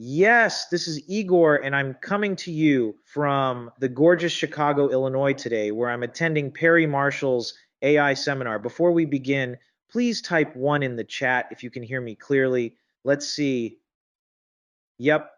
Yes, this is Igor, and I'm coming to you from the gorgeous Chicago, Illinois today, where I'm attending Perry Marshall's AI seminar. Before we begin, please type one in the chat if you can hear me clearly. Let's see. Yep,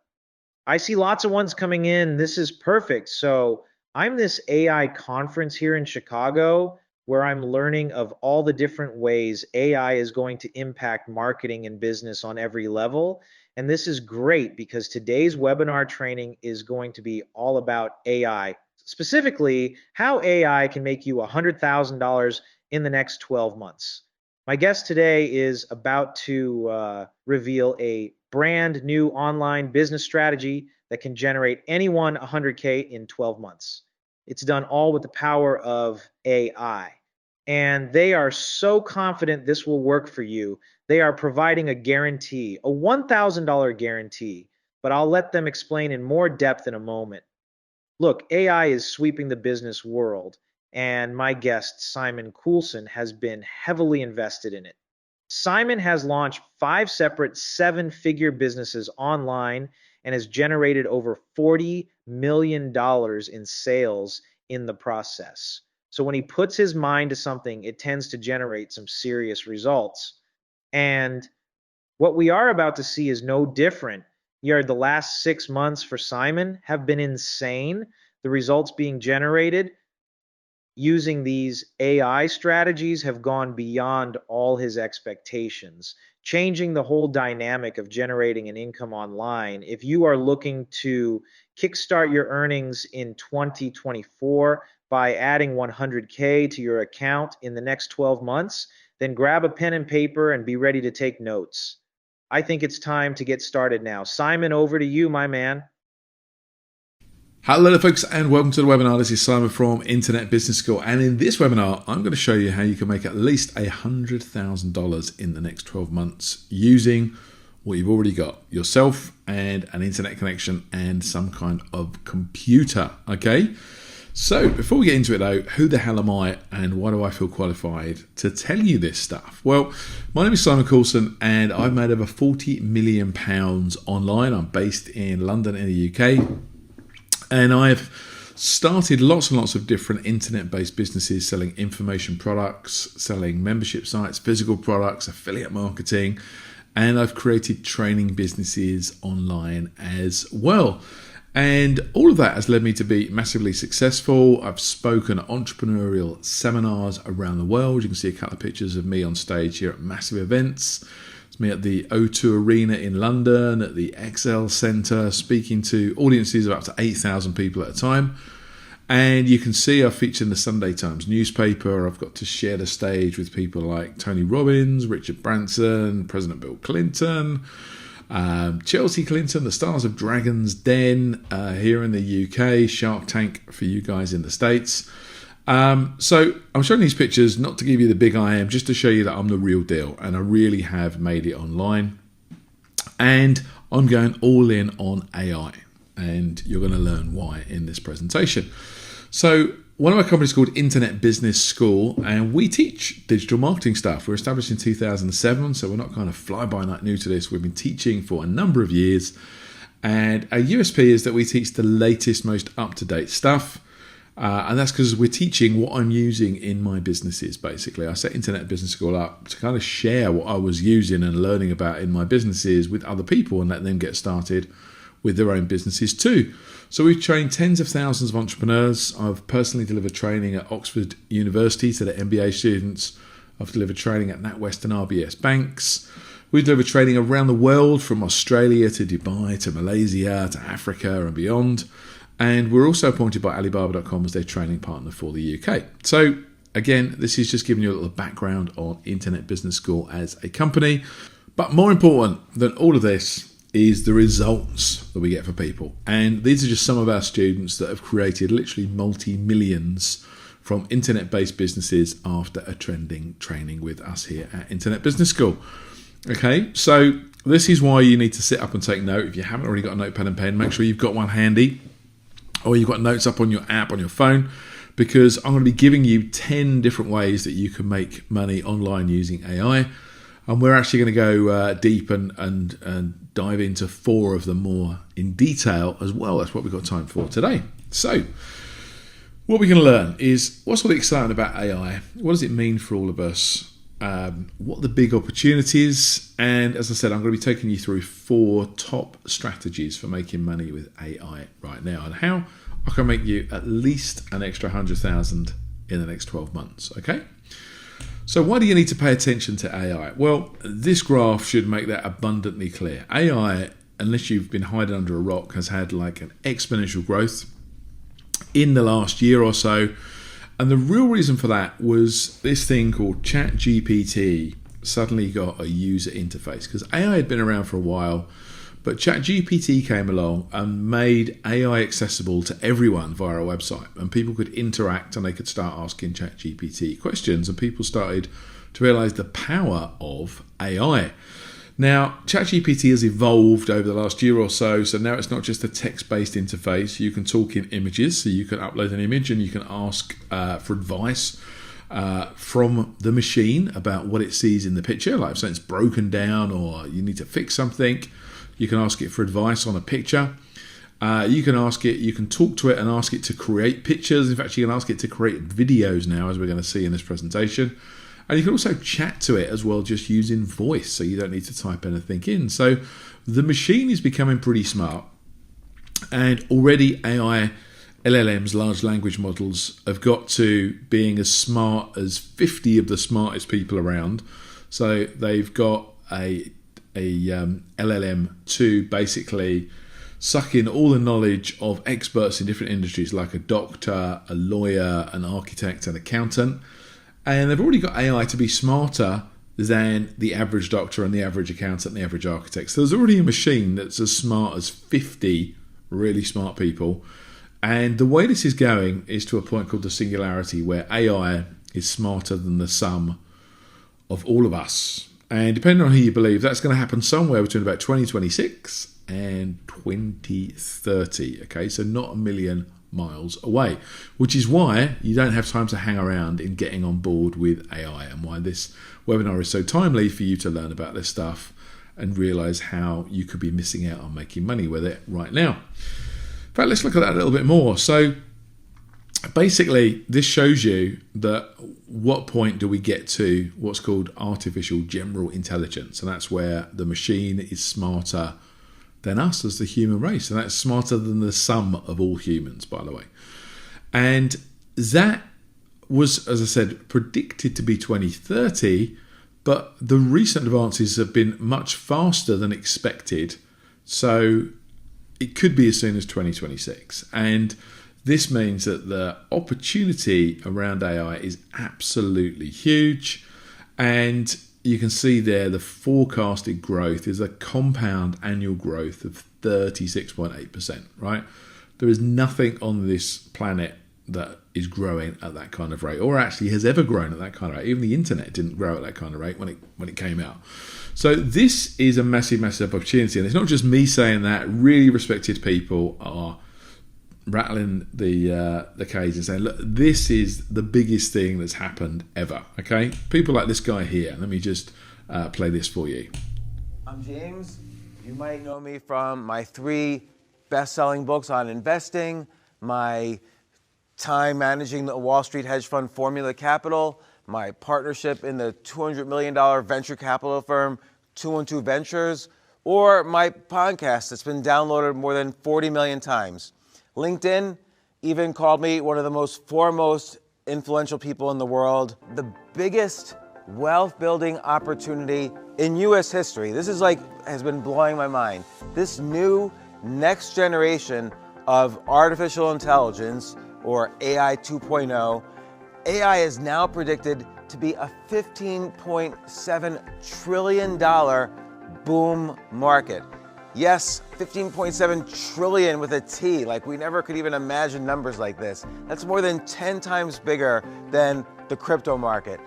I see lots of ones coming in. This is perfect. So I'm this AI conference here in Chicago where I'm learning of all the different ways AI is going to impact marketing and business on every level. And this is great because today's webinar training is going to be all about AI, specifically how AI can make you $100,000 in the next 12 months. My guest today is about to reveal a brand new online business strategy that can generate anyone 100K in 12 months. It's done all with the power of AI. And they are so confident this will work for you. They are providing a guarantee, a $1,000 guarantee, but I'll let them explain in more depth in a moment. Look, AI is sweeping the business world, and my guest, Simon Coulson, has been heavily invested in it. Simon has launched 5 separate 7-figure businesses online and has generated over $40 million in sales in the process. So when he puts his mind to something, it tends to generate some serious results. And what we are about to see is no different. The last 6 months for Simon have been insane. The results being generated using these AI strategies have gone beyond all his expectations, changing the whole dynamic of generating an income online. If you are looking to kickstart your earnings in 2024 by adding 100K to your account in the next 12 months, then grab a pen and paper and be ready to take notes. I think it's time to get started now. Simon, over to you, my man. Hello there folks and welcome to the webinar. This is Simon from Internet Business School, and in this webinar I'm going to show you how you can make at least $100,000 in the next 12 months using what you've already got, yourself and an internet connection and some kind of computer. Okay, so before we get into it though, who the hell am I and why do I feel qualified to tell you this stuff? Well, my name is Simon Coulson and I've made over £40 million online. I'm based in London in the UK. And I've started lots and lots of different internet-based businesses selling information products, selling membership sites, physical products, affiliate marketing, and I've created training businesses online as well. And all of that has led me to be massively successful. I've spoken at entrepreneurial seminars around the world. You can see a couple of pictures of me on stage here at massive events. It's me at the O2 Arena in London, at the XL Centre, speaking to audiences of up to 8,000 people at a time. And you can see I've featured in the Sunday Times newspaper. I've got to share the stage with people like Tony Robbins, Richard Branson, President Bill Clinton, Chelsea Clinton, the stars of Dragon's Den here in the UK, Shark Tank for you guys in the States. So I'm showing these pictures not to give you the big I am, just to show you that I'm the real deal and I really have made it online. And I'm going all in on AI, and you're going to learn why in this presentation. So one of our companies is called Internet Business School, and we teach digital marketing stuff. We're established in 2007, so we're not kind of fly-by-night new to this. We've been teaching for a number of years, and our USP is that we teach the latest, most up-to-date stuff. And that's because we're teaching what I'm using in my businesses, basically. I set Internet Business School up to kind of share what I was using and learning about in my businesses with other people and let them get started with their own businesses too. So we've trained tens of thousands of entrepreneurs. I've personally delivered training at Oxford University to the MBA students. I've delivered training at NatWest and RBS banks. We've delivered training around the world, from Australia to Dubai to Malaysia to Africa and beyond. And we're also appointed by Alibaba.com as their training partner for the UK. So again, this is just giving you a little background on Internet Business School as a company. But more important than all of this is the results that we get for people. And these are just some of our students that have created literally multi-millions from internet-based businesses after attending training with us here at Internet Business School. Okay, so this is why you need to sit up and take note. If you haven't already got a notepad and pen, make sure you've got one handy, or you've got notes up on your app on your phone, because I'm going to be giving you 10 different ways that you can make money online using AI. And we're actually going to go deep and dive into 4 of them more in detail as well. That's what we've got time for today. So what we're going to learn is what's really exciting about AI, what does it mean for all of us, what are the big opportunities, and as I said, I'm going to be taking you through 4 top strategies for making money with AI right now and how I can make you at least an extra 100,000 in the next 12 months, okay? So why do you need to pay attention to AI? Well, this graph should make that abundantly clear. AI, unless you've been hiding under a rock, has had like an exponential growth in the last year or so. And the real reason for that was this thing called ChatGPT suddenly got a user interface, because AI had been around for a while, but ChatGPT came along and made AI accessible to everyone via a website, and people could interact and they could start asking ChatGPT questions, and people started to realize the power of AI. Now, ChatGPT has evolved over the last year or so, so now it's not just a text-based interface. You can talk in images, so you can upload an image and you can ask for advice from the machine about what it sees in the picture, like if something's broken down or you need to fix something. You can ask it for advice on a picture. You can ask it, you can talk to it and ask it to create pictures. In fact, you can ask it to create videos now, as we're going to see in this presentation. And you can also chat to it as well, just using voice, so you don't need to type anything in. So the machine is becoming pretty smart. And already AI, LLMs, large language models, have got to being as smart as 50 of the smartest people around. So they've got a LLM to basically suck in all the knowledge of experts in different industries, like a doctor, a lawyer, an architect, an accountant. And they've already got AI to be smarter than the average doctor and the average accountant and the average architect. So there's already a machine that's as smart as 50 really smart people. And the way this is going is to a point called the singularity, where AI is smarter than the sum of all of us. And depending on who you believe, that's going to happen somewhere between about 2026 and 2030. Okay, so not a million miles away, which is why you don't have time to hang around in getting on board with AI, and why this webinar is so timely for you to learn about this stuff and realize how you could be missing out on making money with it right now. In fact, let's look at that a little bit more. So basically, this shows you that what point do we get to what's called artificial general intelligence, and that's where the machine is smarter than us as the human race, and that's smarter than the sum of all humans, by the way. And that was, as I said, predicted to be 2030, but the recent advances have been much faster than expected, so it could be as soon as 2026. And this means that the opportunity around AI is absolutely huge, and you can see there the forecasted growth is a compound annual growth of 36.8%, right? There is nothing on this planet that is growing at that kind of rate, or actually has ever grown at that kind of rate. Even the internet didn't grow at that kind of rate when it came out. So this is a massive, massive opportunity. And it's not just me saying that. Really respected people are rattling the cage and saying, look, this is the biggest thing that's happened ever. Okay, people like this guy here. Let me just play this for you. I'm James. You might know me from my 3 best-selling books on investing, my time managing the Wall Street hedge fund Formula Capital, my partnership in the $200 million venture capital firm 212 Ventures, or my podcast that's been downloaded more than 40 million times. LinkedIn even called me one of the most foremost influential people in the world. The biggest wealth building opportunity in US history. This is has been blowing my mind. This new next generation of artificial intelligence, or AI 2.0, AI is now predicted to be a $15.7 trillion boom market. Yes, 15.7 trillion with a T. We never could even imagine numbers like this. That's more than 10 times bigger than the crypto market.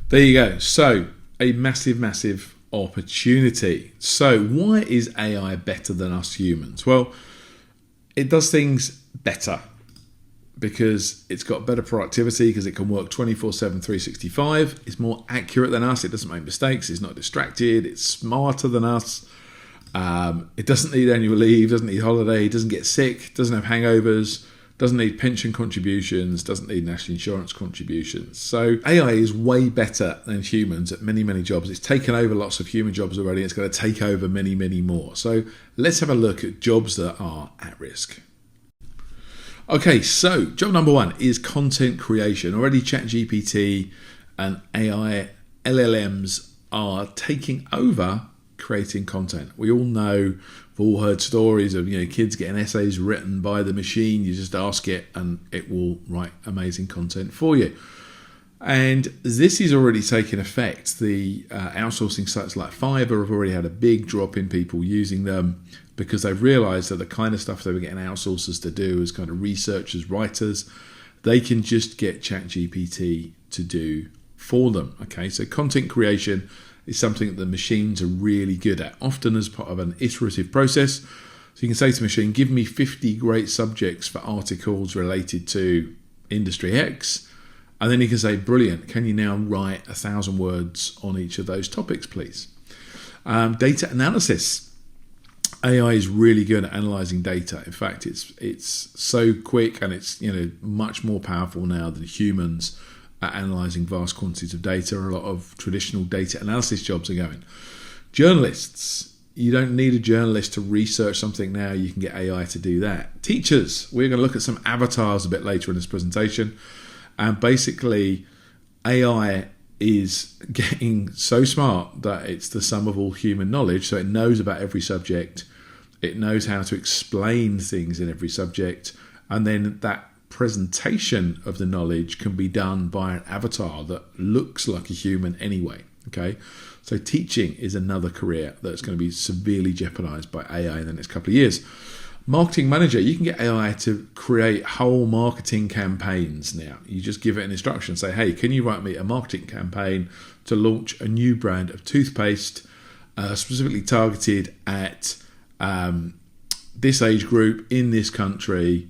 There you go. So, a massive, massive opportunity. So, why is AI better than us humans? Well, it does things better. because it's got better productivity because it can work 24/7, 365. It's more accurate than us. It doesn't make mistakes. It's not distracted. It's smarter than us. It doesn't need annual leave, doesn't need holiday, doesn't get sick, doesn't have hangovers, doesn't need pension contributions, doesn't need national insurance contributions. So AI is way better than humans at many, many jobs. It's taken over lots of human jobs already. It's going to take over many, many more. So let's have a look at jobs that are at risk. Okay, so job number one is content creation. Already ChatGPT and AI LLMs are taking over creating content. We all know, we've all heard stories of kids getting essays written by the machine. You just ask it and it will write amazing content for you. And this is already taking effect. The outsourcing sites like Fiverr have already had a big drop in people using them because they've realized that the kind of stuff they were getting outsourcers to do as kind of researchers, writers, they can just get ChatGPT to do for them. Okay, so content creation is something that the machines are really good at, often as part of an iterative process. So you can say to the machine, give me 50 great subjects for articles related to industry X. And then you can say, brilliant, can you now write 1,000 words on each of those topics, please? Data analysis. AI is really good at analyzing data. In fact, it's so quick and it's much more powerful now than humans at analysing vast quantities of data. A lot of traditional data analysis jobs are going. Journalists, you don't need a journalist to research something now. You can get AI to do that. Teachers, we're going to look at some avatars a bit later in this presentation. And basically, AI is getting so smart that it's the sum of all human knowledge. So it knows about every subject. It knows how to explain things in every subject. And then that presentation of the knowledge can be done by an avatar that looks like a human anyway. Okay, so teaching is another career that's going to be severely jeopardized by AI in the next couple of years. Marketing manager, you can get AI to create whole marketing campaigns now. You just give it an instruction, say, hey, can you write me a marketing campaign to launch a new brand of toothpaste specifically targeted at this age group in this country.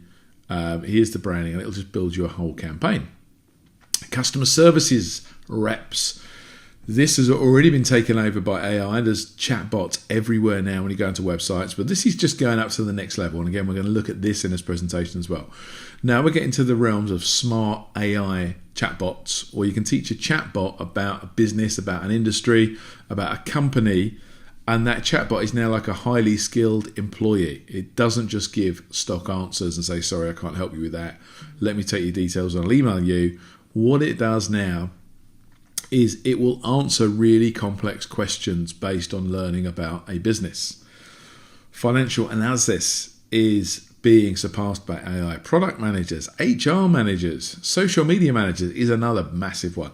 Here's the branding, and it'll just build you a whole campaign. Customer services reps. This has already been taken over by AI. There's chatbots everywhere now when you go into websites, but this is just going up to the next level. And again, we're going to look at this in this presentation as well. Now we're getting to the realms of smart AI chatbots, or you can teach a chatbot about a business, about an industry, about a company, and that chatbot is now like a highly skilled employee. It doesn't just give stock answers and say, sorry, I can't help you with that. Let me take your details and I'll email you. What it does now is it will answer really complex questions based on learning about a business. Financial analysis is being surpassed by AI. Product managers, HR managers, social media managers is another massive one.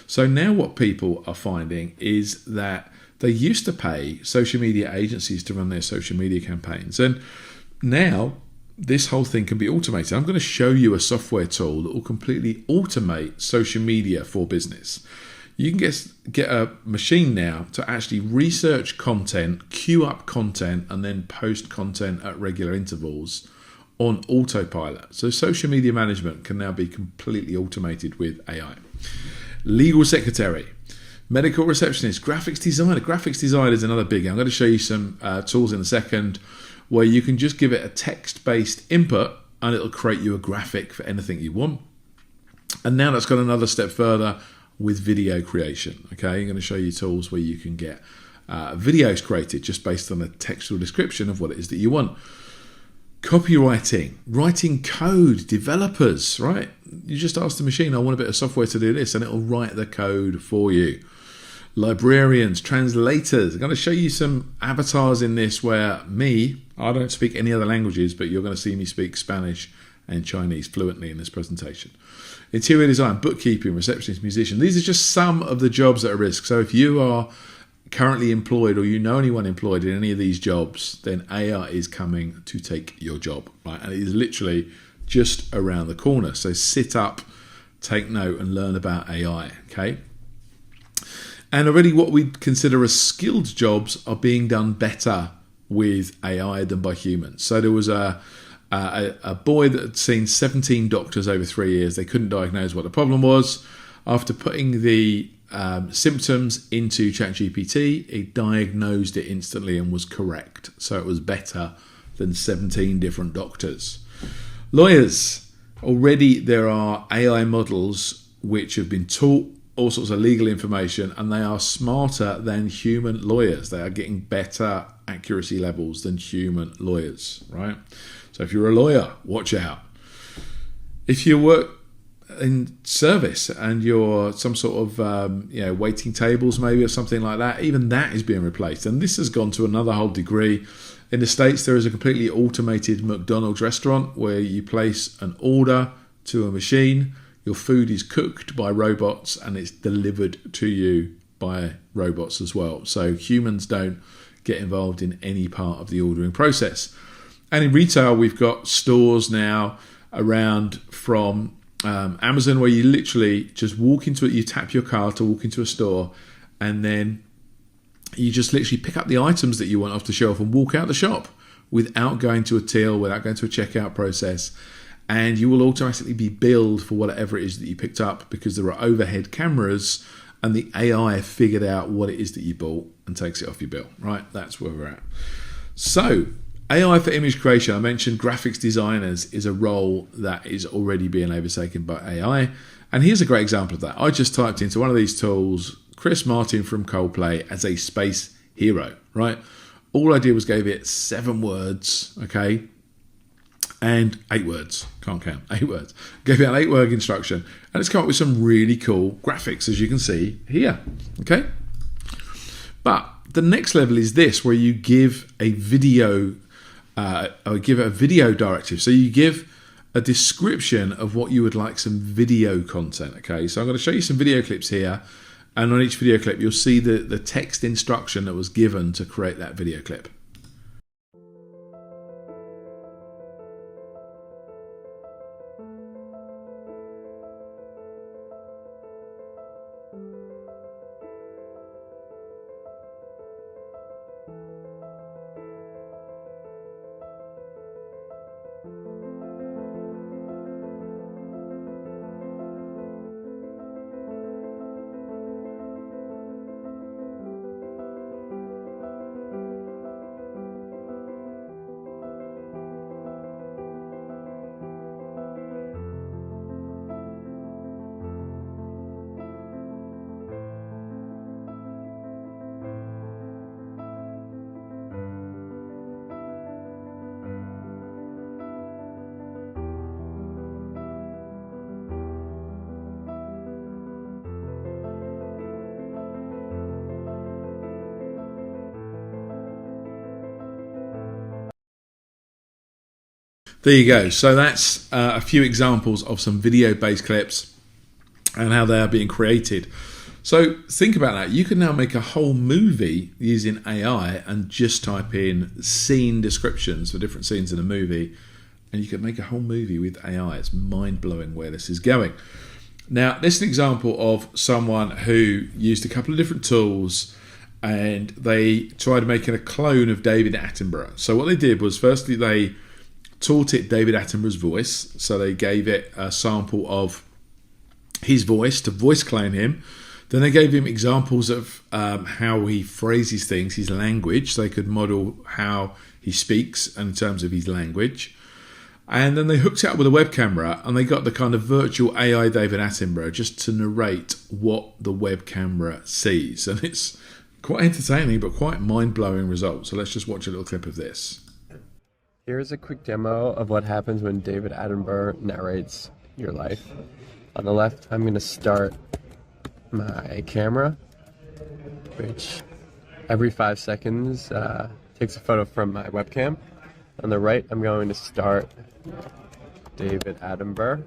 So now what people are finding is that they used to pay social media agencies to run their social media campaigns. And now this whole thing can be automated. I'm going to show you a software tool that will completely automate social media for business. You can get a machine now to actually research content, queue up content, and then post content at regular intervals on autopilot. So social media management can now be completely automated with AI. Legal secretary, medical receptionist, graphics designer. Graphics design is another big. I'm going to show you some tools in a second where you can just give it a text-based input and it'll create you a graphic for anything you want. And now that's gone another step further with video creation. Okay, I'm going to show you tools where you can get videos created just based on a textual description of what it is that you want. Copywriting, writing code, developers, right? You just ask the machine, I want a bit of software to do this, and it'll write the code for you. Librarians, translators. I'm going to show you some avatars in this where I don't speak any other languages, but you're going to see me speak Spanish and Chinese fluently in this presentation. Interior design, bookkeeping, receptionist, musician. These are just some of the jobs at risk. So if you are currently employed or you know anyone employed in any of these jobs, then AI is coming to take your job, right? And it is literally just around the corner. So sit up, take note, and learn about AI, okay? And already what we consider as skilled jobs are being done better with AI than by humans. So there was a A boy that had seen 17 doctors over 3 years. They couldn't diagnose what the problem was. After putting the symptoms into ChatGPT, it diagnosed it instantly and was correct. So it was better than 17 different doctors. Lawyers. Already there are AI models which have been taught all sorts of legal information, and they are smarter than human lawyers. They are getting better accuracy levels than human lawyers, right? So if you're a lawyer, watch out. If you work in service and you're some sort of waiting tables maybe or something like that, even that is being replaced. And this has gone to another whole degree. In the States, there is a completely automated McDonald's restaurant where you place an order to a machine. Your food is cooked by robots and it's delivered to you by robots as well. So humans don't get involved in any part of the ordering process. And in retail, we've got stores now around from Amazon where you literally just walk into it, you tap your card to walk into a store, and then you just literally pick up the items that you want off the shelf and walk out the shop without going to a till, without going to a checkout process. And you will automatically be billed for whatever it is that you picked up because there are overhead cameras and the AI figured out what it is that you bought and takes it off your bill, right? That's where we're at. So AI for image creation, I mentioned graphics designers is a role that is already being overtaken by AI. And here's a great example of that. I just typed into one of these tools, Chris Martin from Coldplay as a space hero, right? All I did was gave it 7 words, okay? And 8 words. Can't count. 8 words. Gave it an 8-word instruction. And it's come up with some really cool graphics, as you can see here. Okay? But the next level is this, where you give a video, directive. So you give a description of what you would like some video content. Okay? So I'm going to show you some video clips here. And on each video clip, you'll see the text instruction that was given to create that video clip. There you go. So that's a few examples of some video-based clips and how they are being created. So think about that. You can now make a whole movie using AI and just type in scene descriptions for different scenes in a movie, and you can make a whole movie with AI. It's mind-blowing where this is going. Now, this is an example of someone who used a couple of different tools and they tried making a clone of David Attenborough. So what they did was, firstly, they taught it David Attenborough's voice. So they gave it a sample of his voice to voice clone him. Then they gave him examples of how he phrases things, his language, so they could model how he speaks in terms of his language. And then they hooked it up with a web camera and they got the kind of virtual AI David Attenborough just to narrate what the web camera sees. And it's quite entertaining, but quite mind-blowing results. So let's just watch a little clip of this. Here's a quick demo of what happens when David Attenborough narrates your life. On the left, I'm going to start my camera, which every 5 seconds takes a photo from my webcam. On the right, I'm going to start David Attenborough.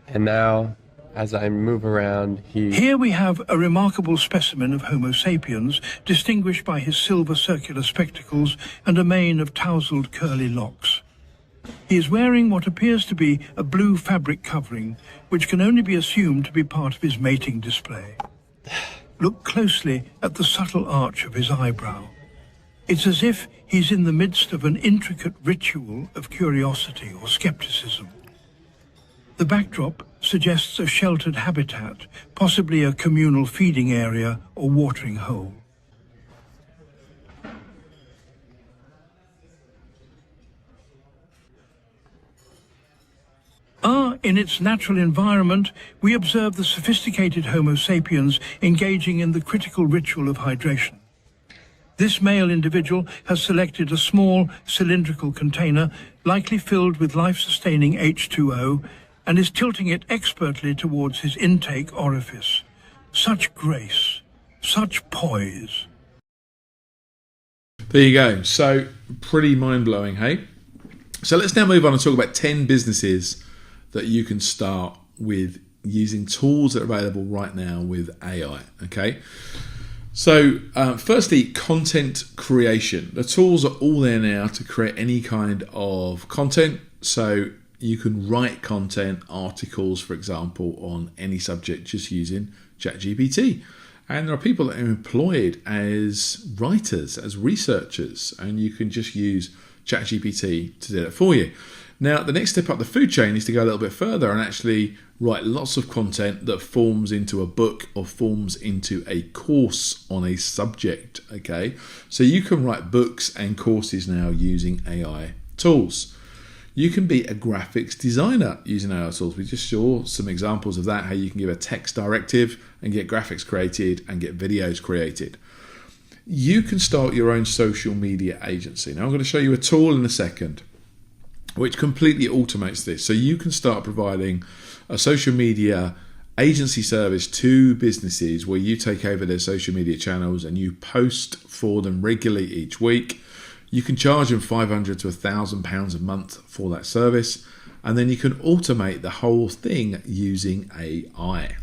And now, as I move around, Here we have a remarkable specimen of Homo sapiens, distinguished by his silver circular spectacles and a mane of tousled curly locks. He is wearing what appears to be a blue fabric covering, which can only be assumed to be part of his mating display. look closely at the subtle arch of his eyebrow. It's as if he's in the midst of an intricate ritual of curiosity or skepticism. The backdrop suggests a sheltered habitat, possibly a communal feeding area or watering hole. In its natural environment, we observe the sophisticated Homo sapiens engaging in the critical ritual of hydration. This male individual has selected a small cylindrical container, likely filled with life-sustaining H2O, and is tilting it expertly towards his intake orifice. Such grace, such poise. There you go. So pretty mind-blowing, hey? So let's now move on and talk about 10 businesses that you can start with using tools that are available right now with AI, okay? So firstly, content creation. The tools are all there now to create any kind of content. So you can write content, articles, for example, on any subject just using ChatGPT. And there are people that are employed as writers, as researchers, and you can just use ChatGPT to do it for you. Now, the next step up the food chain is to go a little bit further and actually write lots of content that forms into a book or forms into a course on a subject, okay? So you can write books and courses now using AI tools. You can be a graphics designer using AI tools. We just saw some examples of that, how you can give a text directive and get graphics created and get videos created. You can start your own social media agency. Now, I'm going to show you a tool in a second which completely automates this. So you can start providing a social media agency service to businesses where you take over their social media channels and you post for them regularly each week. You can charge them £500 to £1,000 a month for that service, and then you can automate the whole thing using AI.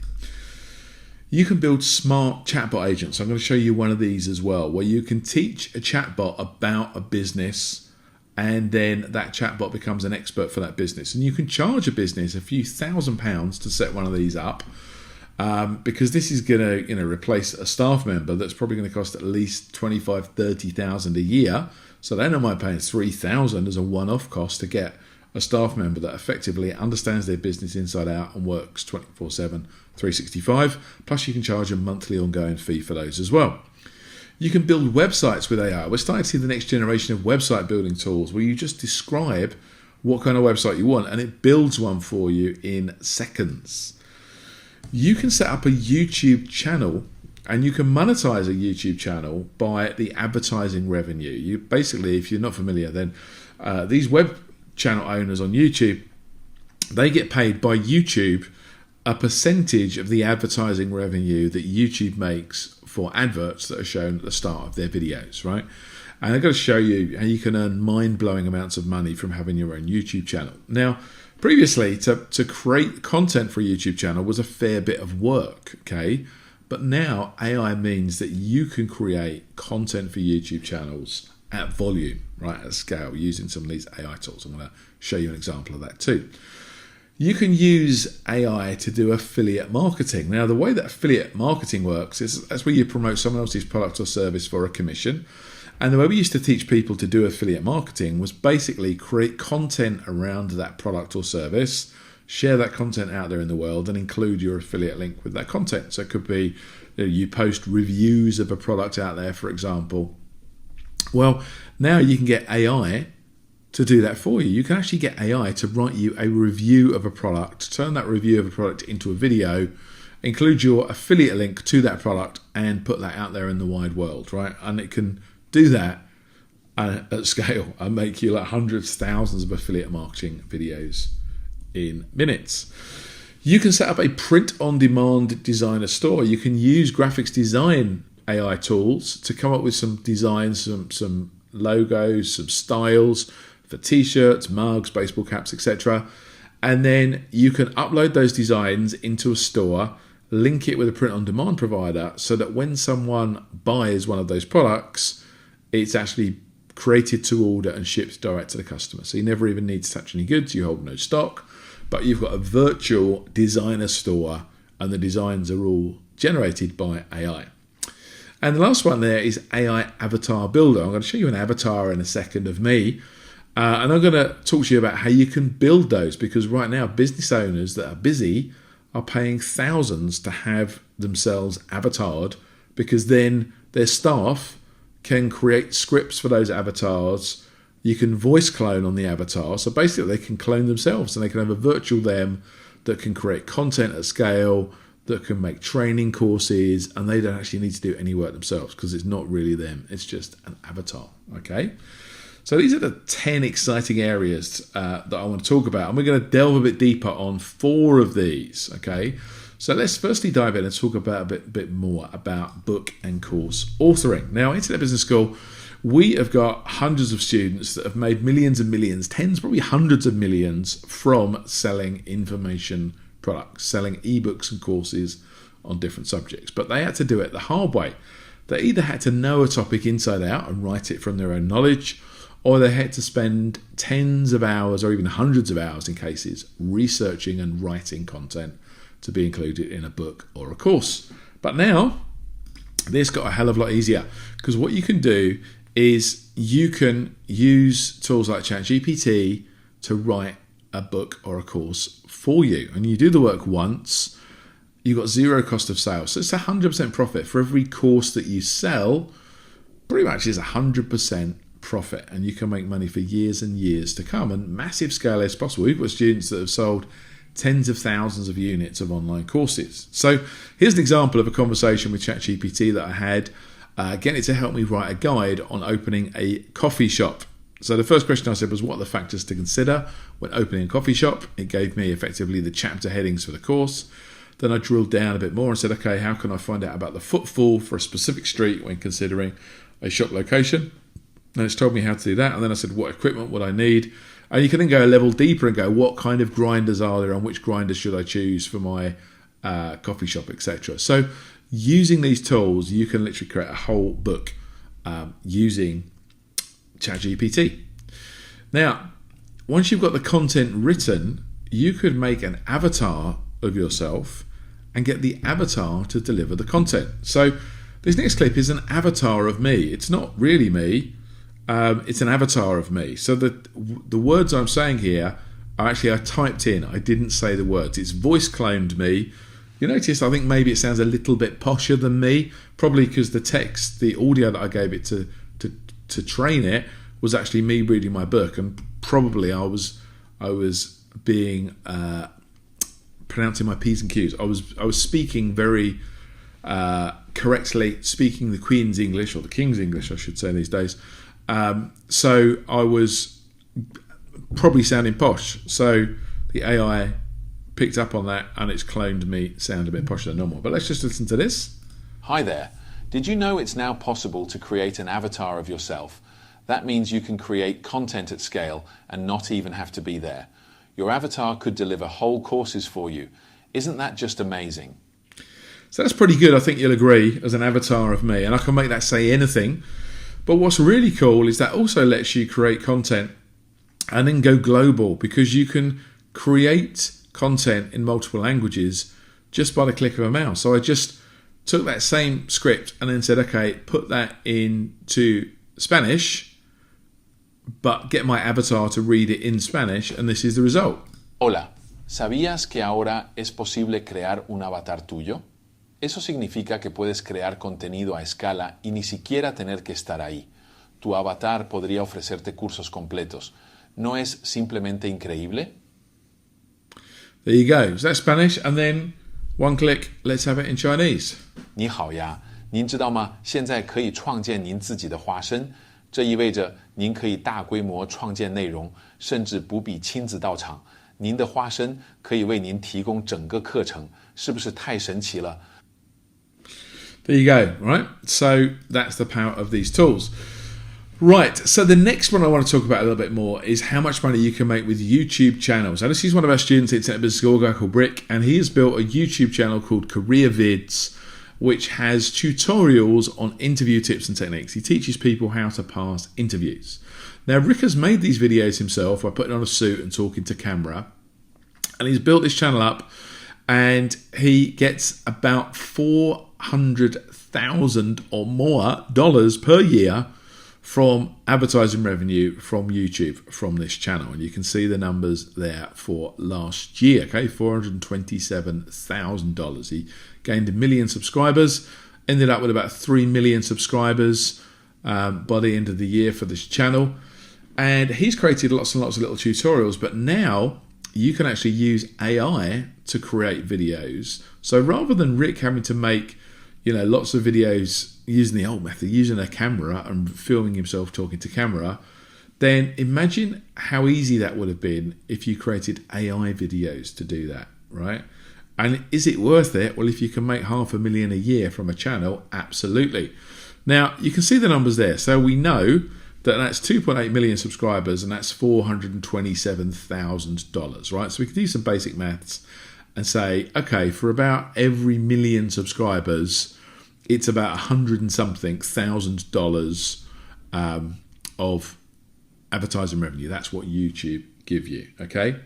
You can build smart chatbot agents. I'm going to show you one of these as well, where you can teach a chatbot about a business, and then that chatbot becomes an expert for that business. And you can charge a business a few £1,000s to set one of these up, because this is going to replace a staff member that's probably going to cost at least $25,000-30,000 a year. So they don't mind paying $3,000 as a one-off cost to get a staff member that effectively understands their business inside out and works 24/7, 365. Plus, you can charge a monthly ongoing fee for those as well. You can build websites with AI. We're starting to see the next generation of website building tools where you just describe what kind of website you want and it builds one for you in seconds. You can set up a YouTube channel and you can monetize a YouTube channel by the advertising revenue. You basically, if you're not familiar, then these web channel owners on YouTube, they get paid by YouTube a percentage of the advertising revenue that YouTube makes for adverts that are shown at the start of their videos, right? And I've got to show you how you can earn mind-blowing amounts of money from having your own YouTube channel. Now, previously, to create content for a YouTube channel was a fair bit of work, okay? But now AI means that you can create content for YouTube channels at volume, right, at scale, using some of these AI tools. I'm going to show you an example of that too. You can use AI to do affiliate marketing. Now, the way that affiliate marketing works is that's where you promote someone else's product or service for a commission. And the way we used to teach people to do affiliate marketing was basically create content around that product or service, share that content out there in the world, and include your affiliate link with that content. So it could be you post reviews of a product out there, for example. Well, now you can get AI to do that for you. You can actually get AI to write you a review of a product, turn that review of a product into a video, include your affiliate link to that product, and put that out there in the wide world, right? And it can do that at scale and make you like hundreds, thousands of affiliate marketing videos in minutes. You can set up a print-on-demand designer store. You can use graphics design AI tools to come up with some designs, some logos, some styles for t-shirts, mugs, baseball caps, etc. And then you can upload those designs into a store, link it with a print-on-demand provider so that when someone buys one of those products, it's actually created to order and shipped direct to the customer. So you never even need to touch any goods, you hold no stock, but you've got a virtual designer store and the designs are all generated by AI. And the last one there is AI Avatar Builder. I'm going to show you an avatar in a second of me. And I'm going to talk to you about how you can build those, because right now business owners that are busy are paying thousands to have themselves avatared, because then their staff can create scripts for those avatars. You can voice clone on the avatar. So basically they can clone themselves and they can have a virtual them that can create content at scale, that can make training courses, and they don't actually need to do any work themselves because it's not really them. It's just an avatar, okay? So these are the 10 exciting areas that I want to talk about, and we're going to delve a bit deeper on 4 of these, okay? So let's firstly dive in and talk about a bit more about book and course authoring. Now, Internet Business School, we have got hundreds of students that have made millions and millions, tens, probably hundreds of millions from selling information products, selling ebooks and courses on different subjects. But they had to do it the hard way. They either had to know a topic inside out and write it from their own knowledge, or they had to spend tens of hours or even hundreds of hours in cases researching and writing content to be included in a book or a course. But now, this got a hell of a lot easier, because what you can do is you can use tools like ChatGPT to write a book or a course for you. And you do the work once, you've got zero cost of sale. So it's 100% profit. For every course that you sell, pretty much is 100% profit, and you can make money for years and years to come, and massive scale is possible. We've got students that have sold tens of thousands of units of online courses. So here's an example of a conversation with ChatGPT that I had, getting it to help me write a guide on opening a coffee shop. So the first question I said was, what are the factors to consider when opening a coffee shop? It gave me effectively the chapter headings for the course. Then I drilled down a bit more and said, okay, how can I find out about the footfall for a specific street when considering a shop location? And it's told me how to do that. And then I said, what equipment would I need? And you can then go a level deeper and go, what kind of grinders are there and which grinders should I choose for my coffee shop, etc. So using these tools, you can literally create a whole book using ChatGPT. Now, once you've got the content written, you could make an avatar of yourself and get the avatar to deliver the content. So this next clip is an avatar of me. It's not really me. It's an avatar of me. So the words I'm saying here are actually I typed in. I didn't say the words. It's voice cloned me. You notice I think maybe it sounds a little bit posher than me, probably because the text, the audio that I gave it to train it was actually me reading my book, and probably I was being pronouncing my P's and Q's. I was speaking very correctly, speaking the Queen's English, or the King's English I should say these days. So I was probably sounding posh. So the AI picked up on that and it's cloned me sound a bit posher than normal. But let's just listen to this. Hi there. Did you know it's now possible to create an avatar of yourself? That means you can create content at scale and not even have to be there. Your avatar could deliver whole courses for you. Isn't that just amazing? So that's pretty good, I think you'll agree, as an avatar of me. And I can make that say anything. But what's really cool is that also lets you create content and then go global, because you can create content in multiple languages just by the click of a mouse. So I just took that same script and then said, okay, put that into Spanish, but get my avatar to read it in Spanish, and this is the result. Hola, ¿sabías que ahora es posible crear un avatar tuyo? Eso significa que puedes crear contenido a escala y ni siquiera tener que estar ahí. Tu avatar podría ofrecerte cursos completos. ¿No es simplemente increíble? There you go. So that's Spanish, and then one click, let's have it in Chinese. 你好呀，您知道吗？现在可以创建您自己的化身，这意味着您可以大规模创建内容，甚至不必亲自到场。您的化身可以为您提供整个课程，是不是太神奇了？ There you go, right? So that's the power of these tools. Right, so the next one I want to talk about a little bit more is how much money you can make with YouTube channels. Now, this is one of our students at Internet Business School, a guy called Brick, and he has built a YouTube channel called Career Vids, which has tutorials on interview tips and techniques. He teaches people how to pass interviews. Now, Rick has made these videos himself by putting on a suit and talking to camera, and he's built this channel up, and he gets about $400,000 or more dollars per year from advertising revenue from YouTube from this channel. And you can see the numbers there for last year. Okay, $427,000. He gained 1 million subscribers, ended up with about 3 million subscribers by the end of the year for this channel. And he's created lots and lots of little tutorials, but now you can actually use AI to create videos. So rather than Rick having to make, lots of videos using the old method, using a camera and filming himself talking to camera, then imagine how easy that would have been if you created AI videos to do that, right? And is it worth it? Well, if you can make $500,000 a year from a channel, absolutely. Now, you can see the numbers there. So we know that that's 2.8 million subscribers, and that's $427,000, right? So we can do some basic maths and say, okay, for about every million subscribers, it's about 100 and something $1,000 of advertising revenue. That's what YouTube give you, okay?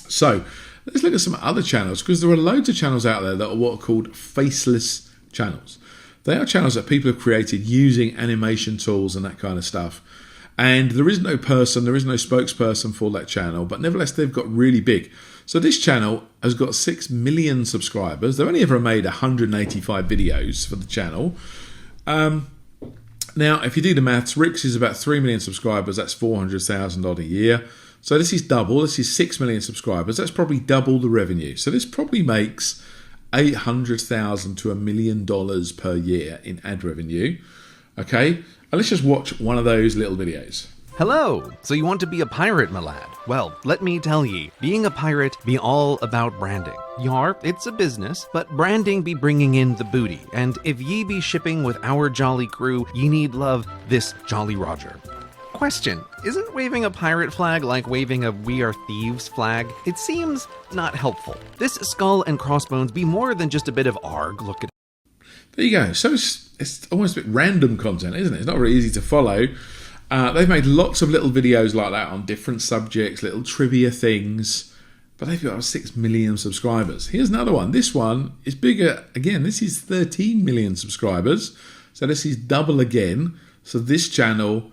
So let's look at some other channels, because there are loads of channels out there that are what are called faceless channels. They are channels that people have created using animation tools and that kind of stuff. And there is no person, there is no spokesperson for that channel, but nevertheless, they've got really big. So this channel has got 6 million subscribers. They've only ever made 185 videos for the channel. Now, if you do the maths, Rick's is about 3 million subscribers. That's $400,000 a year. So this is double. This is 6 million subscribers. That's probably double the revenue. So this probably makes $800,000 to $1 million per year in ad revenue. Okay, and let's just watch one of those little videos. Hello! So you want to be a pirate, my lad? Well, let me tell ye, being a pirate be all about branding. Yar, it's a business, but branding be bringing in the booty. And if ye be shipping with our jolly crew, ye need love this Jolly Roger. Question, isn't waving a pirate flag like waving a We Are Thieves flag? It seems not helpful. This skull and crossbones be more than just a bit of arg, look at. There you go. So it's almost a bit random content, isn't it? It's not very easy to follow. They've made lots of little videos like that on different subjects, little trivia things, but they've got 6 million subscribers. Here's another one. This one is bigger. Again, this is 13 million subscribers. So this is double again. So this channel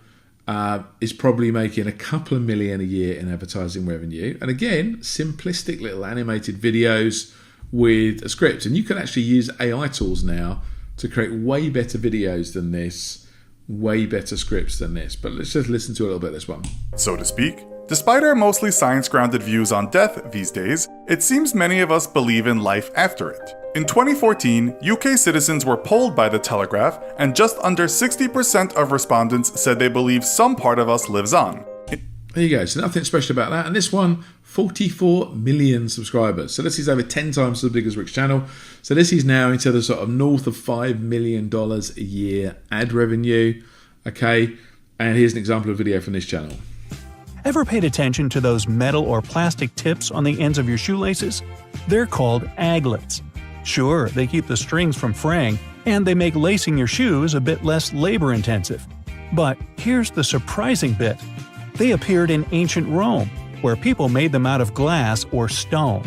is probably making a couple of million a year in advertising revenue. And again, simplistic little animated videos with a script. And you can actually use AI tools now to create way better videos than this, way better scripts than this. But let's just listen to a little bit of this one. So to speak. Despite our mostly science-grounded views on death these days, it seems many of us believe in life after it. In 2014, UK citizens were polled by The Telegraph, and just under 60% of respondents said they believe some part of us lives on. There you go. So nothing special about that. And this one, 44 million subscribers. So this is over 10 times as big as Rick's channel. So this is now into the sort of north of $5 million a year ad revenue. Okay. And here's an example of video from this channel. Ever paid attention to those metal or plastic tips on the ends of your shoelaces? They're called aglets. Sure, they keep the strings from fraying, and they make lacing your shoes a bit less labor-intensive. But here's the surprising bit. They appeared in ancient Rome, where people made them out of glass or stone.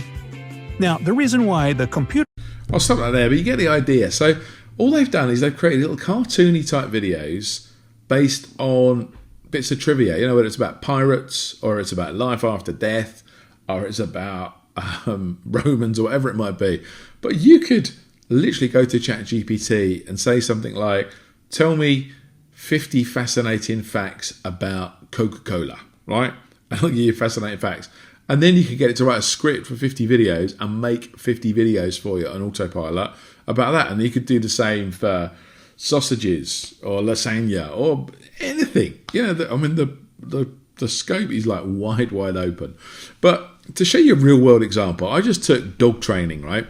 Now, the reason why the computer... I'll stop right there, but you get the idea. So all they've done is they've created little cartoony type videos based on bits of trivia, whether it's about pirates or it's about life after death or it's about Romans or whatever it might be. But you could literally go to ChatGPT and say something like, tell me 50 fascinating facts about Coca-Cola, right? And I'll give you fascinating facts. And then you can get it to write a script for 50 videos and make 50 videos for you on autopilot about that. And you could do the same for sausages or lasagna or anything. The scope is like wide open. But to show you a real world example, I just took dog training, right?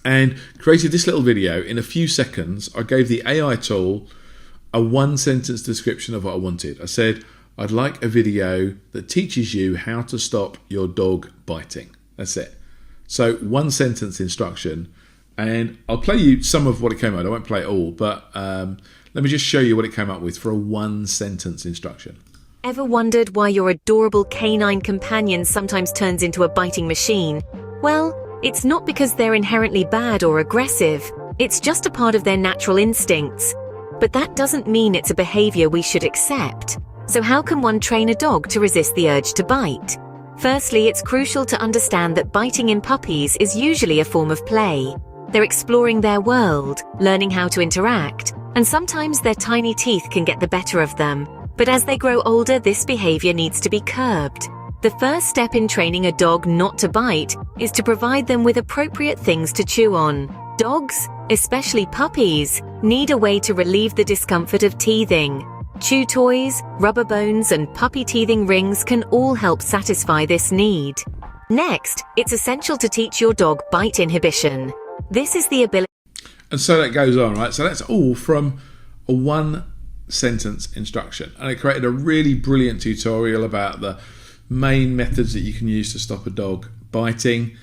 And created this little video. In a few seconds, I gave the AI tool a 1-sentence description of what I wanted. I said, I'd like a video that teaches you how to stop your dog biting. That's it. So 1-sentence instruction. And I'll play you some of what it came out. I won't play it all, but let me just show you what it came up with for a 1-sentence instruction. Ever wondered why your adorable canine companion sometimes turns into a biting machine? Well, It's not because they're inherently bad or aggressive, it's just a part of their natural instincts. But that doesn't mean it's a behavior we should accept. So how can one train a dog to resist the urge to bite? Firstly, it's crucial to understand that biting in puppies is usually a form of play. They're exploring their world, learning how to interact, and sometimes their tiny teeth can get the better of them. But as they grow older, this behavior needs to be curbed. The first step in training a dog not to bite is to provide them with appropriate things to chew on. Dogs, especially puppies, need a way to relieve the discomfort of teething. Chew toys, rubber bones, and puppy teething rings can all help satisfy this need. Next, it's essential to teach your dog bite inhibition. This is the ability. And so that goes on, right? So that's all from a one-sentence instruction. And it created a really brilliant tutorial about the main methods that you can use to stop a dog biting.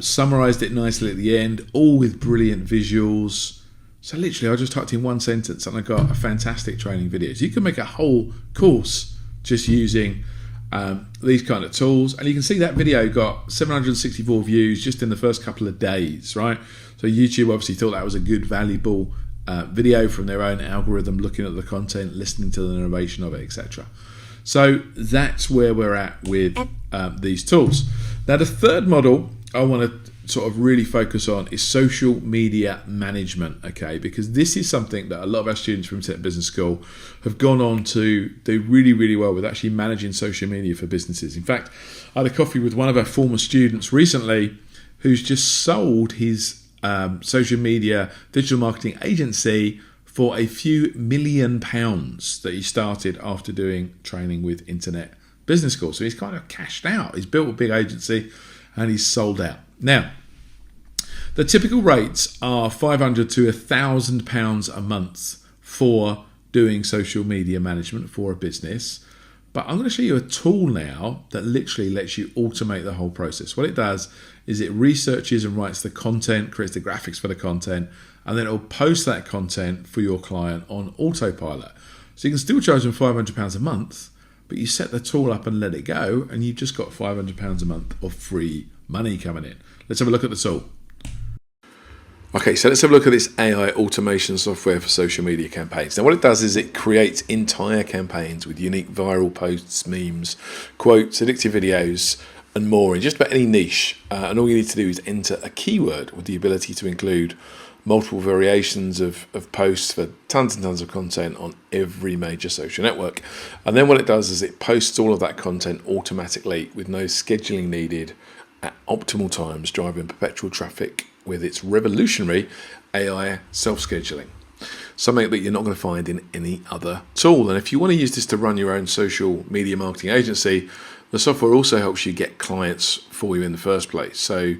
Summarized it nicely at the end, all with brilliant visuals. So literally, I just typed in one sentence and I got a fantastic training video. So you can make a whole course just using these kind of tools. And you can see that video got 764 views just in the first couple of days, right? So YouTube obviously thought that was a good, valuable video from their own algorithm, looking at the content, listening to the narration of it, etc. So that's where we're at with these tools. Now, the third model I want to sort of really focus on is social media management, okay? Because this is something that a lot of our students from Internet Business School have gone on to do really, really well with, actually managing social media for businesses. In fact, I had a coffee with one of our former students recently who's just sold his social media digital marketing agency for a few £1 million that he started after doing training with Internet Business School. So he's kind of cashed out. He's built a big agency and he's sold out. Now, the typical rates are £500 to £1,000 a month for doing social media management for a business. But I'm going to show you a tool now that literally lets you automate the whole process. What it does is it researches and writes the content, creates the graphics for the content, and then it'll post that content for your client on autopilot. So you can still charge them £500 a month, but you set the tool up and let it go, and you've just got £500 a month of free money coming in. Let's have a look at the tool. Okay, so let's have a look at this AI automation software for social media campaigns. Now, what it does is it creates entire campaigns with unique viral posts, memes, quotes, addictive videos, and more in just about any niche. And all you need to do is enter a keyword with the ability to include multiple variations of posts for tons and tons of content on every major social network. And then what it does is it posts all of that content automatically with no scheduling needed at optimal times, driving perpetual traffic with its revolutionary AI self-scheduling. Something that you're not going to find in any other tool. And if you want to use this to run your own social media marketing agency, the software also helps you get clients for you in the first place. So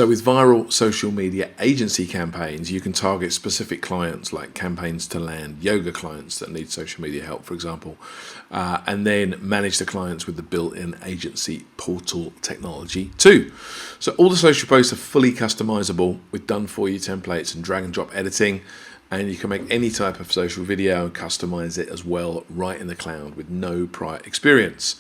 with viral social media agency campaigns, you can target specific clients, like campaigns to land yoga clients that need social media help, for example, and then manage the clients with the built-in agency portal technology too. So all the social posts are fully customizable with done-for-you templates and drag and drop editing, and you can make any type of social video and customize it as well right in the cloud with no prior experience.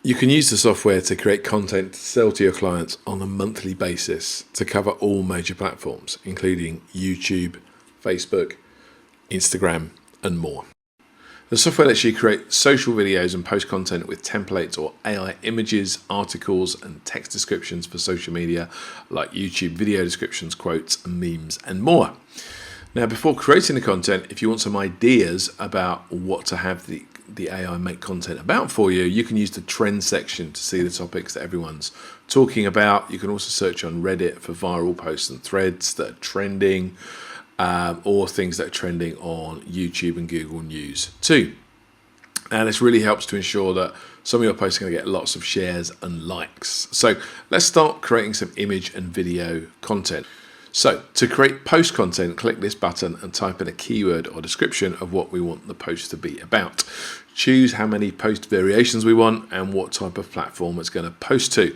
You can use the software to create content to sell to your clients on a monthly basis to cover all major platforms, including YouTube, Facebook, Instagram, and more. The software lets you create social videos and post content with templates or AI images, articles, and text descriptions for social media like YouTube video descriptions, quotes, and memes, and more. Now, before creating the content, if you want some ideas about what to have the AI make content about for you, you can use the trends section to see the topics that everyone's talking about. You can also search on Reddit for viral posts and threads that are trending, or things that are trending on YouTube and Google News too. And this really helps to ensure that some of your posts are going to get lots of shares and likes. So let's start creating some image and video content. So to create post content, click this button and type in a keyword or description of what we want the post to be about. Choose how many post variations we want and what type of platform it's going to post to.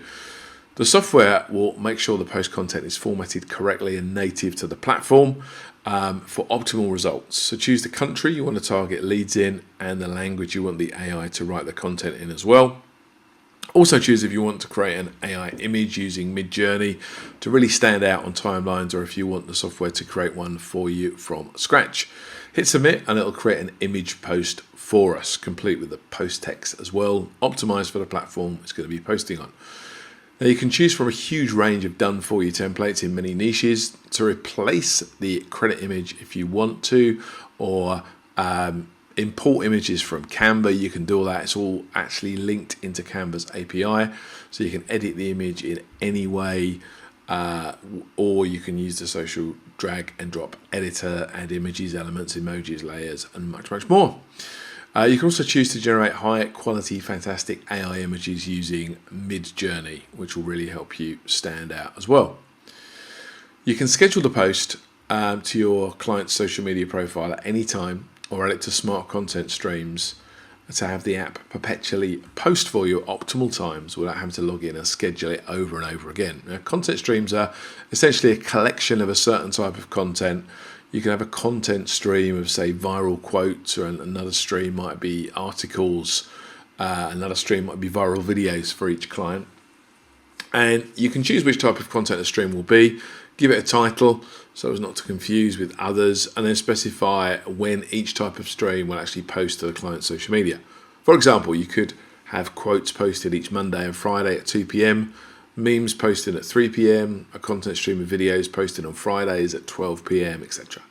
The software will make sure the post content is formatted correctly and native to the platform for optimal results. So choose the country you want to target leads in and the language you want the AI to write the content in as well. Also choose if you want to create an AI image using Midjourney to really stand out on timelines, or if you want the software to create one for you from scratch. Hit submit and it'll create an image post for us, complete with the post text as well, optimized for the platform it's going to be posting on. Now you can choose from a huge range of done for you templates in many niches to replace the credit image if you want to, or import images from Canva. You can do all that. It's all actually linked into Canva's API, so you can edit the image in any way, or you can use the social drag and drop editor, add images, elements, emojis, layers, and much, much more. You can also choose to generate high quality, fantastic AI images using Midjourney, which will really help you stand out as well. You can schedule the post to your client's social media profile at any time, or add it to smart content streams to have the app perpetually post for you at optimal times without having to log in and schedule it over and over again. Now, content streams are essentially a collection of a certain type of content. You can have a content stream of, say, viral quotes, or another stream might be articles, another stream might be viral videos for each client. And you can choose which type of content the stream will be, give it a title so as not to confuse with others, and then specify when each type of stream will actually post to the client's social media. For example, you could have quotes posted each Monday and Friday at 2 p.m, memes posted at 3 p.m, a content stream of videos posted on Fridays at 12 p.m, etc.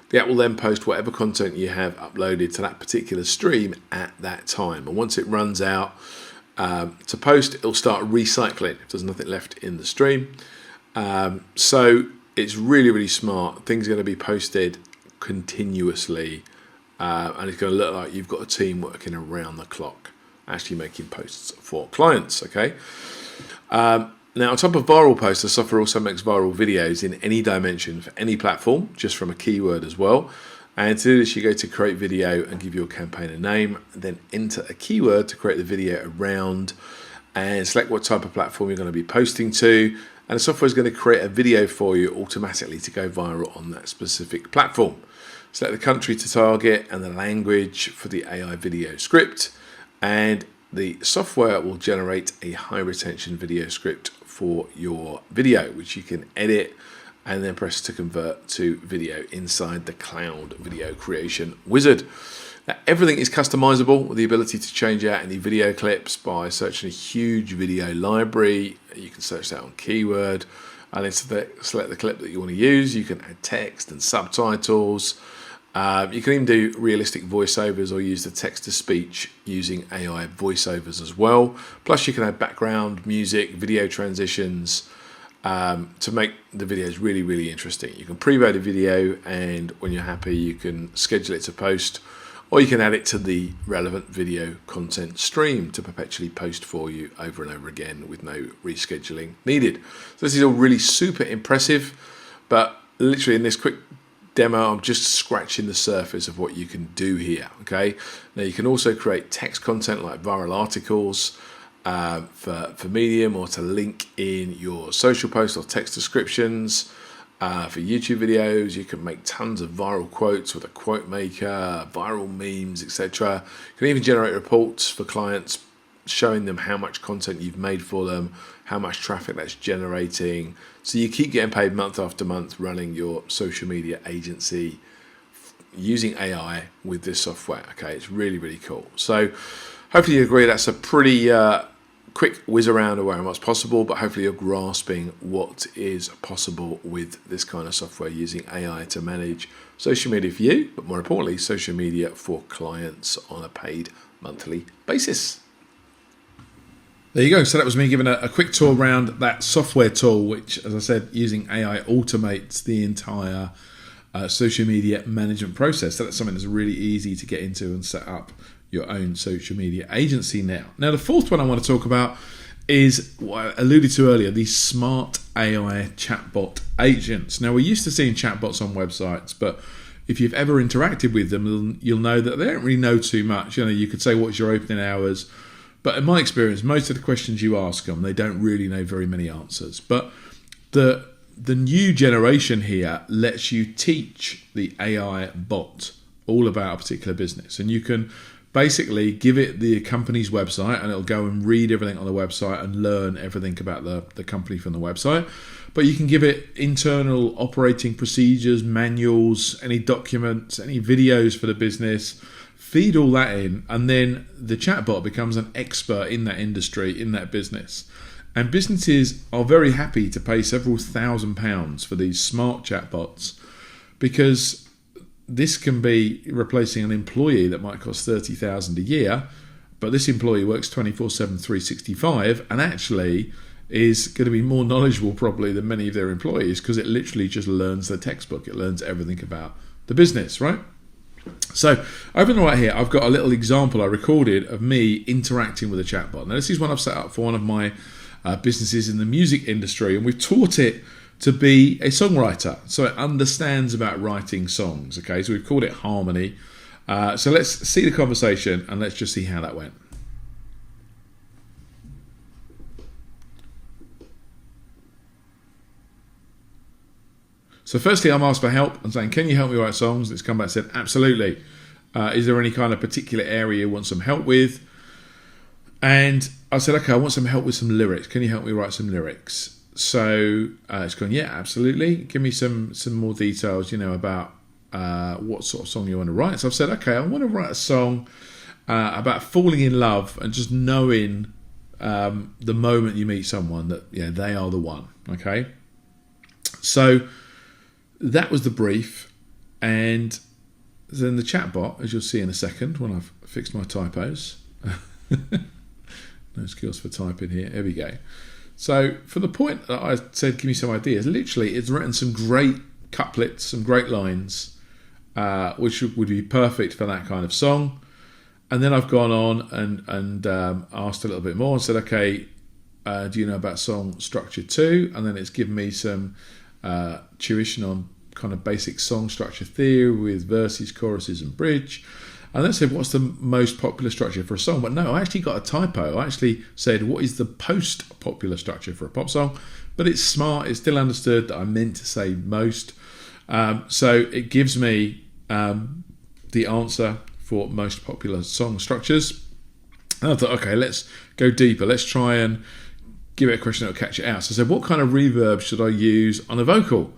The app will then post whatever content you have uploaded to that particular stream at that time, and once it runs out to post, it'll start recycling if there's nothing left in the stream. So it's really, really smart. Things are going to be posted continuously, and it's going to look like you've got a team working around the clock, actually making posts for clients. Okay. Now, on top of viral posts, the software also makes viral videos in any dimension for any platform, just from a keyword as well. And to do this, you go to create video and give your campaign a name, then enter a keyword to create the video around, and select what type of platform you're going to be posting to. And the software is going to create a video for you automatically to go viral on that specific platform. Select the country to target and the language for the AI video script, and the software will generate a high retention video script for your video, which you can edit and then press to convert to video inside the cloud video creation wizard. Now, everything is customizable with the ability to change out any video clips by searching a huge video library. You can search that on keyword and then select the clip that you want to use. You can add text and subtitles. You can even do realistic voiceovers or use the text-to-speech using AI voiceovers as well. Plus, you can add background music, video transitions to make the videos really, really interesting. You can pre-load a video, and when you're happy, you can schedule it to post, or you can add it to the relevant video content stream to perpetually post for you over and over again with no rescheduling needed. So this is all really super impressive, but literally in this quick demo, I'm just scratching the surface of what you can do here. Okay, now you can also create text content like viral articles for Medium, or to link in your social posts or text descriptions. For YouTube videos, you can make tons of viral quotes with a quote maker, viral memes, etc. You can even generate reports for clients showing them how much content you've made for them, how much traffic that's generating. So you keep getting paid month after month running your social media agency using AI with this software. Okay, it's really, really cool. So hopefully you agree that's a pretty quick whiz around of what's possible, but hopefully you're grasping what is possible with this kind of software using AI to manage social media for you, but more importantly, social media for clients on a paid monthly basis. There you go. So that was me giving a quick tour around that software tool, which, as I said, using AI automates the entire social media management process. So that's something that's really easy to get into and set up your own social media agency now. Now, the fourth one I want to talk about is what I alluded to earlier, these smart AI chatbot agents. Now, we're used to seeing chatbots on websites, but if you've ever interacted with them, you'll know that they don't really know too much. You know, you could say, what's your opening hours? But in my experience, most of the questions you ask them, they don't really know very many answers. But the new generation here lets you teach the AI bot all about a particular business. And you can basically give it the company's website and it'll go and read everything on the website and learn everything about the company from the website. But you can give it internal operating procedures, manuals, any documents, any videos for the business, feed all that in, and then the chatbot becomes an expert in that industry, in that business. And businesses are very happy to pay several £1,000s for these smart chatbots, because this can be replacing an employee that might cost $30,000 a year, but this employee works 24/7, 365, and actually is going to be more knowledgeable probably than many of their employees, because it literally just learns the textbook. It learns everything about the business, right? So over on the right here, I've got a little example I recorded of me interacting with a chatbot. Now, this is one I've set up for one of my businesses in the music industry, and we've taught it to be a songwriter, so it understands about writing songs. Okay, so we've called it Harmony. So let's see the conversation and let's just see how that went. So firstly, I'm asked for help. I'm saying, can you help me write songs? It's come back and said, absolutely. Is there any kind of particular area you want some help with? And I said, okay, I want some help with some lyrics. Can you help me write some lyrics? So it's gone, yeah, absolutely. Give me some more details, about what sort of song you want to write. So I've said, okay, I want to write a song about falling in love and just knowing the moment you meet someone that they are the one. Okay, so that was the brief, and then the chatbot, as you'll see in a second when I've fixed my typos. No skills for typing here. Here we go. So for the point that I said, give me some ideas, literally it's written some great couplets, some great lines, which would be perfect for that kind of song. And then I've gone on and asked a little bit more and said, okay, do you know about song structure 2? And then it's given me some tuition on kind of basic song structure theory with verses, choruses and bridge. And then said, what's the most popular structure for a song? But no, I actually got a typo. I actually said, what is the post popular structure for a pop song? But it's smart. It still understood that I meant to say most. So it gives me the answer for most popular song structures. And I thought, okay, let's go deeper. Let's try and give it a question that will catch it out. So I said, what kind of reverb should I use on a vocal?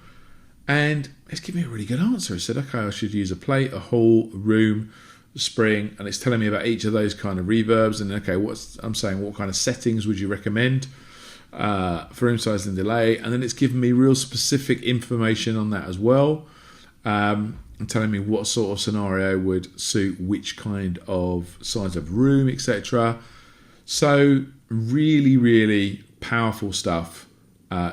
And it's given me a really good answer. It said, okay, I should use a plate, a hall, a room, spring, and it's telling me about each of those kind of reverbs. And okay, I'm saying what kind of settings would you recommend for room size and delay, and then it's given me real specific information on that as well, and telling me what sort of scenario would suit which kind of size of room, etc. So really powerful stuff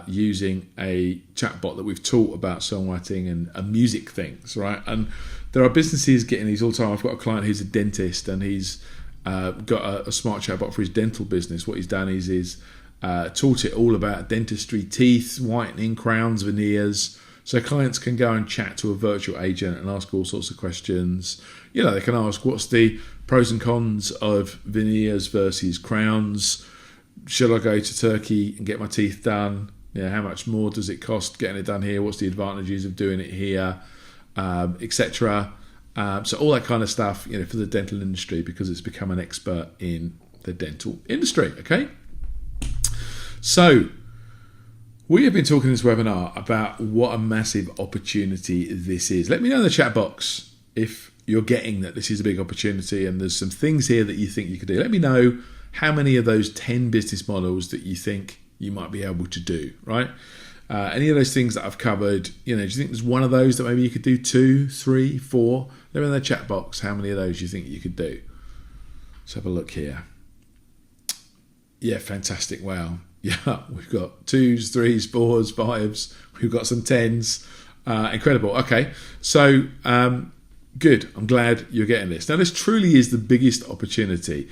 using a chatbot that we've taught about songwriting and music things, right? And there are businesses getting these all the time. I've got a client who's a dentist, and he's got a smart chatbot for his dental business. What he's done is taught it all about dentistry, teeth, whitening, crowns, veneers. So clients can go and chat to a virtual agent and ask all sorts of questions. They can ask, what's the pros and cons of veneers versus crowns? Should I go to Turkey and get my teeth done? How much more does it cost getting it done here? What's the advantages of doing it here? Etc. So all that kind of stuff, for the dental industry, because it's become an expert in the dental industry. Okay. So we have been talking in this webinar about what a massive opportunity this is. Let me know in the chat box if you're getting that this is a big opportunity and there's some things here that you think you could do. Let me know how many of those 10 business models that you think you might be able to do, right? Any of those things that I've covered, do you think there's one of those that maybe you could do 2, 3, 4? Let me know in the chat box how many of those you think you could do. Let's have a look here. Yeah, fantastic. Wow. Yeah, we've got 2s, 3s, 4s, 5s. We've got some 10s. Incredible. Okay, so good. I'm glad you're getting this. Now, this truly is the biggest opportunity.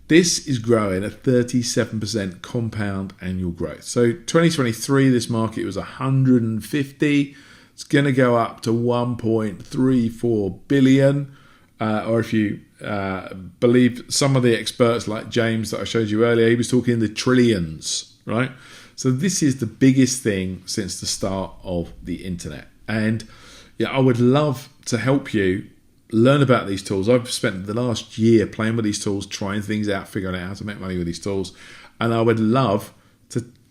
This is growing at 37% compound annual growth. So 2023, this market was 150. It's going to go up to 1.34 billion. Or if you believe some of the experts like James that I showed you earlier, he was talking in the trillions, right? So this is the biggest thing since the start of the internet. And I would love to help you learn about these tools. I've spent the last year playing with these tools, trying things out, figuring out how to make money with these tools. And I would love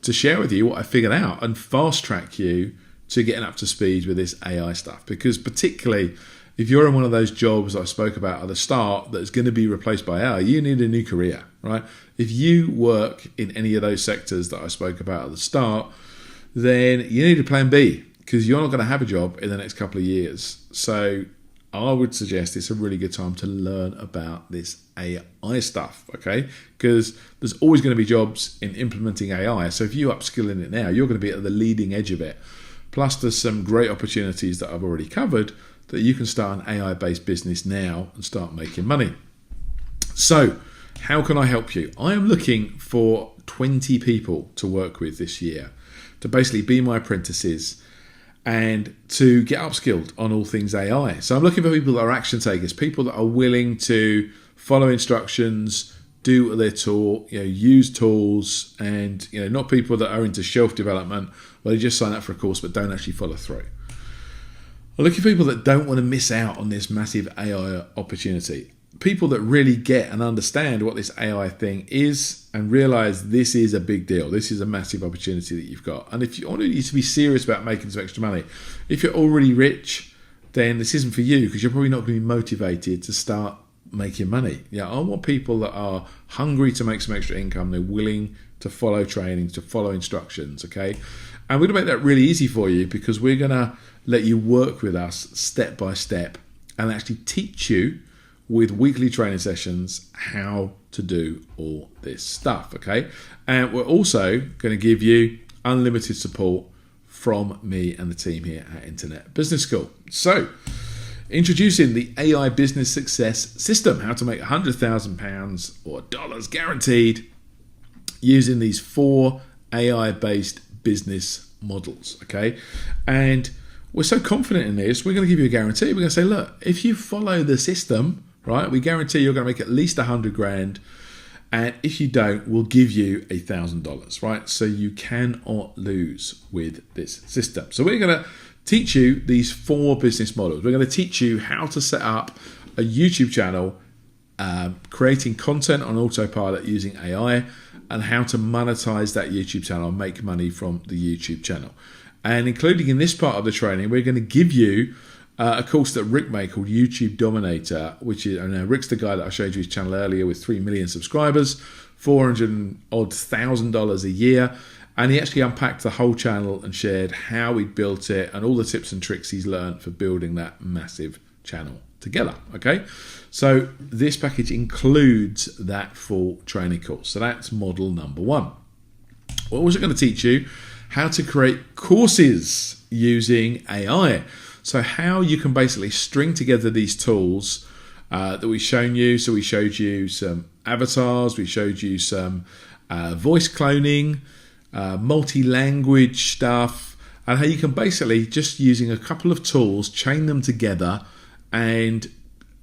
to share with you what I figured out and fast track you to getting up to speed with this AI stuff. Because particularly if you're in one of those jobs I spoke about at the start that's going to be replaced by AI, you need a new career, right? If you work in any of those sectors that I spoke about at the start, then you need a plan B, because you're not going to have a job in the next couple of years. So I would suggest it's a really good time to learn about this AI stuff, okay? Because there's always going to be jobs in implementing AI. So if you upskill in it now, you're going to be at the leading edge of it. Plus, there's some great opportunities that I've already covered that you can start an AI-based business now and start making money. So how can I help you? I am looking for 20 people to work with this year to basically be my apprentices and to get upskilled on all things AI. So I'm looking for people that are action takers, people that are willing to follow instructions, do what they're taught, use tools, and not people that are into shelf development where they just sign up for a course but don't actually follow through. I'm looking for people that don't want to miss out on this massive AI opportunity. People that really get and understand what this AI thing is and realize this is a big deal. This is a massive opportunity that you've got. And if you want to be serious about making some extra money, if you're already rich, then this isn't for you, because you're probably not going to be motivated to start making money. I want people that are hungry to make some extra income. They're willing to follow training, to follow instructions, okay? And we're going to make that really easy for you, because we're going to let you work with us step by step and actually teach you with weekly training sessions how to do all this stuff, okay? And we're also going to give you unlimited support from me and the team here at Internet Business School. So, introducing the AI Business Success System, how to make £100,000 or dollars guaranteed using these 4 AI-based business models, okay? And we're so confident in this, we're going to give you a guarantee. We're going to say, look, if you follow the system, right, we guarantee you're going to make at least 100 grand. And if you don't, we'll give you $1,000, right? So you cannot lose with this system. So we're going to teach you these 4 business models. We're going to teach you how to set up a YouTube channel, creating content on autopilot using AI, and how to monetize that YouTube channel and make money from the YouTube channel. And including in this part of the training, we're going to give you a course that Rick made called YouTube Dominator, which is, Rick's the guy that I showed you his channel earlier with 3 million subscribers, $400,000 a year. And he actually unpacked the whole channel and shared how he built it and all the tips and tricks he's learned for building that massive channel together, okay? So this package includes that full training course. So that's model number 1. We're also going to teach you how to create courses using AI. So how you can basically string together these tools that we've shown you. So we showed you some avatars, we showed you some voice cloning, multi-language stuff, and how you can basically, just using a couple of tools, chain them together and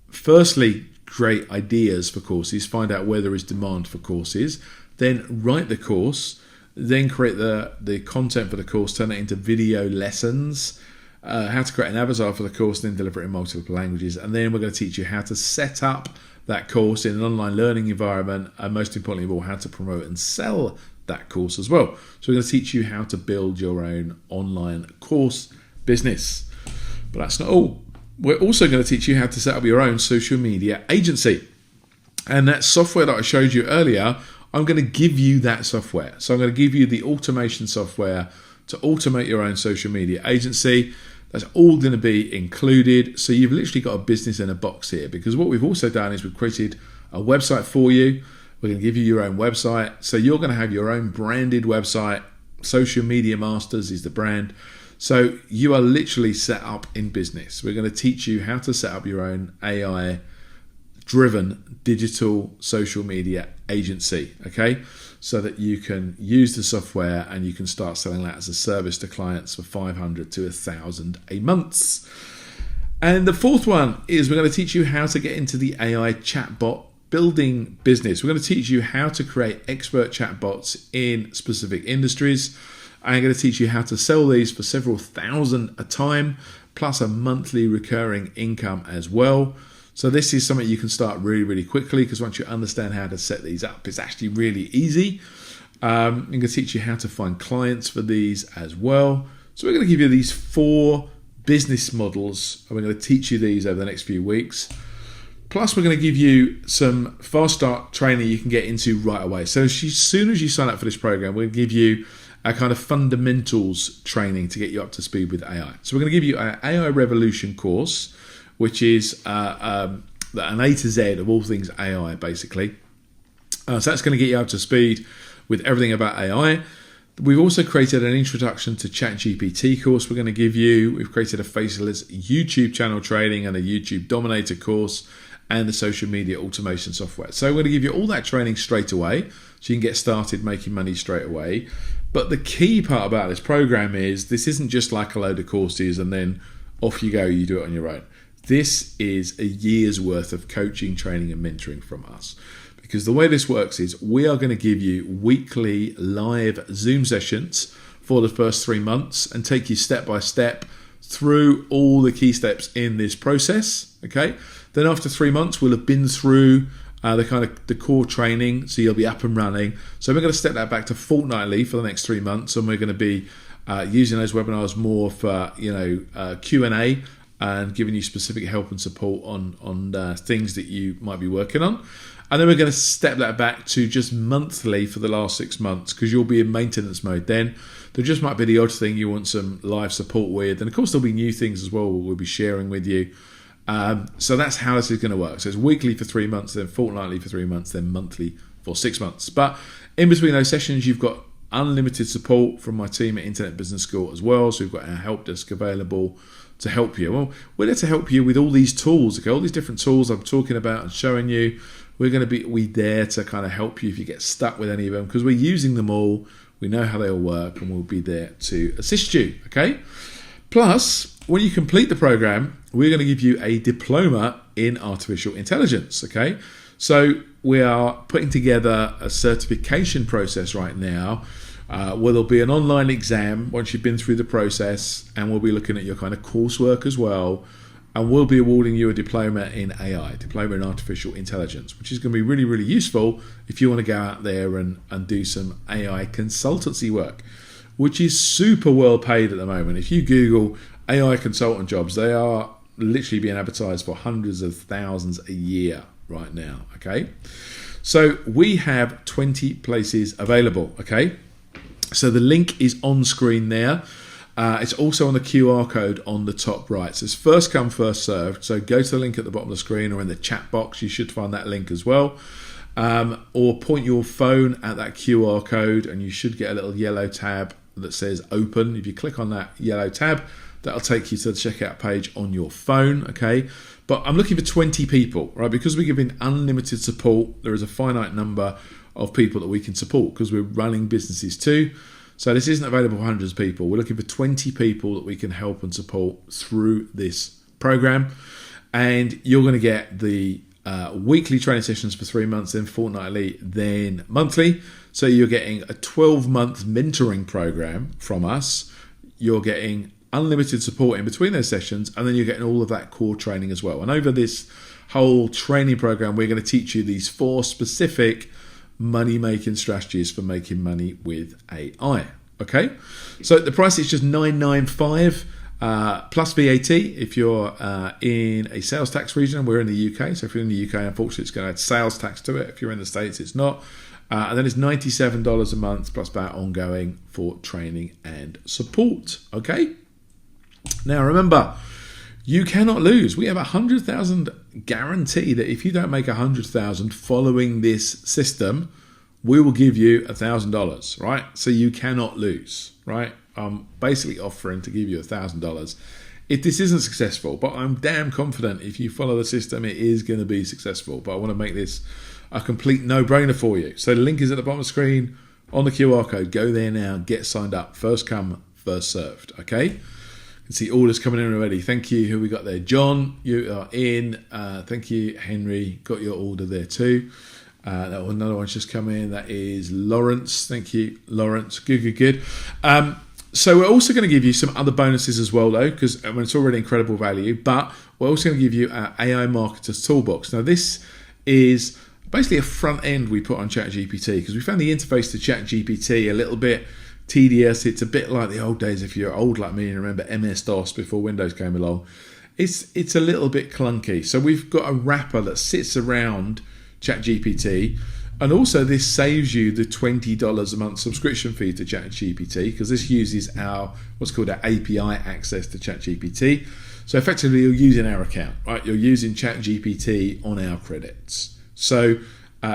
firstly create ideas for courses, find out where there is demand for courses, then write the course, then create the content for the course, turn it into video lessons, how to create an avatar for the course, then deliver it in multiple languages. And then we're going to teach you how to set up that course in an online learning environment, and most importantly of all, how to promote and sell that course as well. So we're going to teach you how to build your own online course business. But that's not all. We're also going to teach you how to set up your own social media agency. And that software that I showed you earlier, I'm going to give you that software. So I'm going to give you the automation software to automate your own social media agency. That's all going to be included. So you've literally got a business in a box here, because what we've also done is we've created a website for you. We're going to give you your own website. So you're going to have your own branded website. Social Media Masters is the brand. So you are literally set up in business. We're going to teach you how to set up your own AI-driven digital social media agency, okay? So that you can use the software and you can start selling that as a service to clients for $500 to $1,000 a month. And the 4th one is we're going to teach you how to get into the AI chatbot building business. We're going to teach you how to create expert chatbots in specific industries. I'm going to teach you how to sell these for several thousand a time plus a monthly recurring income as well. So this is something you can start really, really quickly, because once you understand how to set these up, it's actually really easy. I'm going to teach you how to find clients for these as well. So we're going to give you these 4 business models, and we're going to teach you these over the next few weeks. Plus, we're going to give you some fast start training you can get into right away. So as soon as you sign up for this program, we're going to give you a kind of fundamentals training to get you up to speed with AI. So we're going to give you an AI Revolution course, which is an A to Z of all things AI, basically. So that's going to get you up to speed with everything about AI. We've also created an introduction to ChatGPT course we're going to give you. We've created a faceless YouTube channel training and a YouTube Dominator course and the social media automation software. So we're going to give you all that training straight away so you can get started making money straight away. But the key part about this program is this isn't just like a load of courses and then off you go, you do it on your own. This is a year's worth of coaching, training and mentoring from us. Because the way this works is we are going to give you weekly live Zoom sessions for the first 3 months and take you step by step through all the key steps in this process. Okay. Then after 3 months, we'll have been through the core training, so you'll be up and running. So we're going to step that back to fortnightly for the next 3 months, and we're going to be using those webinars more for Q&A and giving you specific help and support on things that you might be working on. And then we're going to step that back to just monthly for the last 6 months, because you'll be in maintenance mode then. There just might be the odd thing you want some live support with. And of course, there'll be new things as well we'll be sharing with you. So that's how this is going to work. So it's weekly for 3 months, then fortnightly for 3 months, then monthly for 6 months. But in between those sessions, you've got unlimited support from my team at Internet Business School as well. So we've got our help desk available to help you. Well, we're there to help you with all these tools, okay? All these different tools I'm talking about and showing you. We're going to be there to kind of help you if you get stuck with any of them, because we're using them all. We know how they all work, and we'll be there to assist you, okay? Plus, when you complete the program, we're going to give you a diploma in artificial intelligence, okay? So we are putting together a certification process right now where there'll be an online exam once you've been through the process, and we'll be looking at your kind of coursework as well. And we'll be awarding you a diploma in AI, diploma in artificial intelligence, which is going to be really, really useful if you want to go out there and do some AI consultancy work, which is super well paid at the moment. If you Google AI consultant jobs, they are literally being advertised for hundreds of thousands a year right now, okay? So we have 20 places available, okay? So the link is on screen there. It's also on the QR code on the top right. So it's first come, first served. So go to the link at the bottom of the screen or in the chat box. You should find that link as well. Or point your phone at that QR code and you should get a little yellow tab that says open. If you click on that yellow tab, that'll take you to the checkout page on your phone, okay? But I'm looking for 20 people, right? Because we're giving unlimited support, there is a finite number of people that we can support because we're running businesses too. So this isn't available for hundreds of people. We're looking for 20 people that we can help and support through this program. And you're going to get the weekly training sessions for 3 months, then fortnightly, then monthly. So you're getting a 12-month mentoring program from us. You're getting unlimited support in between those sessions, and then you're getting all of that core training as well. And over this whole training program, we're going to teach you these 4 specific money-making strategies for making money with AI. Okay, so the price is just $995 plus VAT if you're in a sales tax region. We're in the UK, so if you're in the UK, unfortunately, it's going to add sales tax to it. If you're in the States, it's not. And then it's $97 a month plus VAT ongoing for training and support. Okay. Now remember, you cannot lose. We have 100,000 guarantee that if you don't make 100,000 following this system, we will give you $1,000, right? So you cannot lose, right? I'm basically offering to give you $1,000 if this isn't successful, but I'm damn confident if you follow the system, it is going to be successful. But I want to make this a complete no-brainer for you. So the link is at the bottom of the screen on the QR code. Go there now, get signed up. First come, first served, okay? You can see orders coming in already. Thank you. Who we got there? John, you are in. Thank you, Henry. Got your order there too. Another one's just come in. That is Lawrence. Thank you, Lawrence. Good. So we're also going to give you some other bonuses as well, though, because it's already incredible value. But we're also going to give you our AI Marketer's Toolbox. Now, this is basically a front end we put on ChatGPT because we found the interface to ChatGPT a little bit tedious. It's a bit like the old days. If you're old like me and remember MS-DOS before Windows came along, it's a little bit clunky. So we've got a wrapper that sits around ChatGPT. And also this saves you the $20 a month subscription fee to ChatGPT because this uses our what's called our API access to ChatGPT. So effectively you're using our account, right? You're using ChatGPT on our credits. So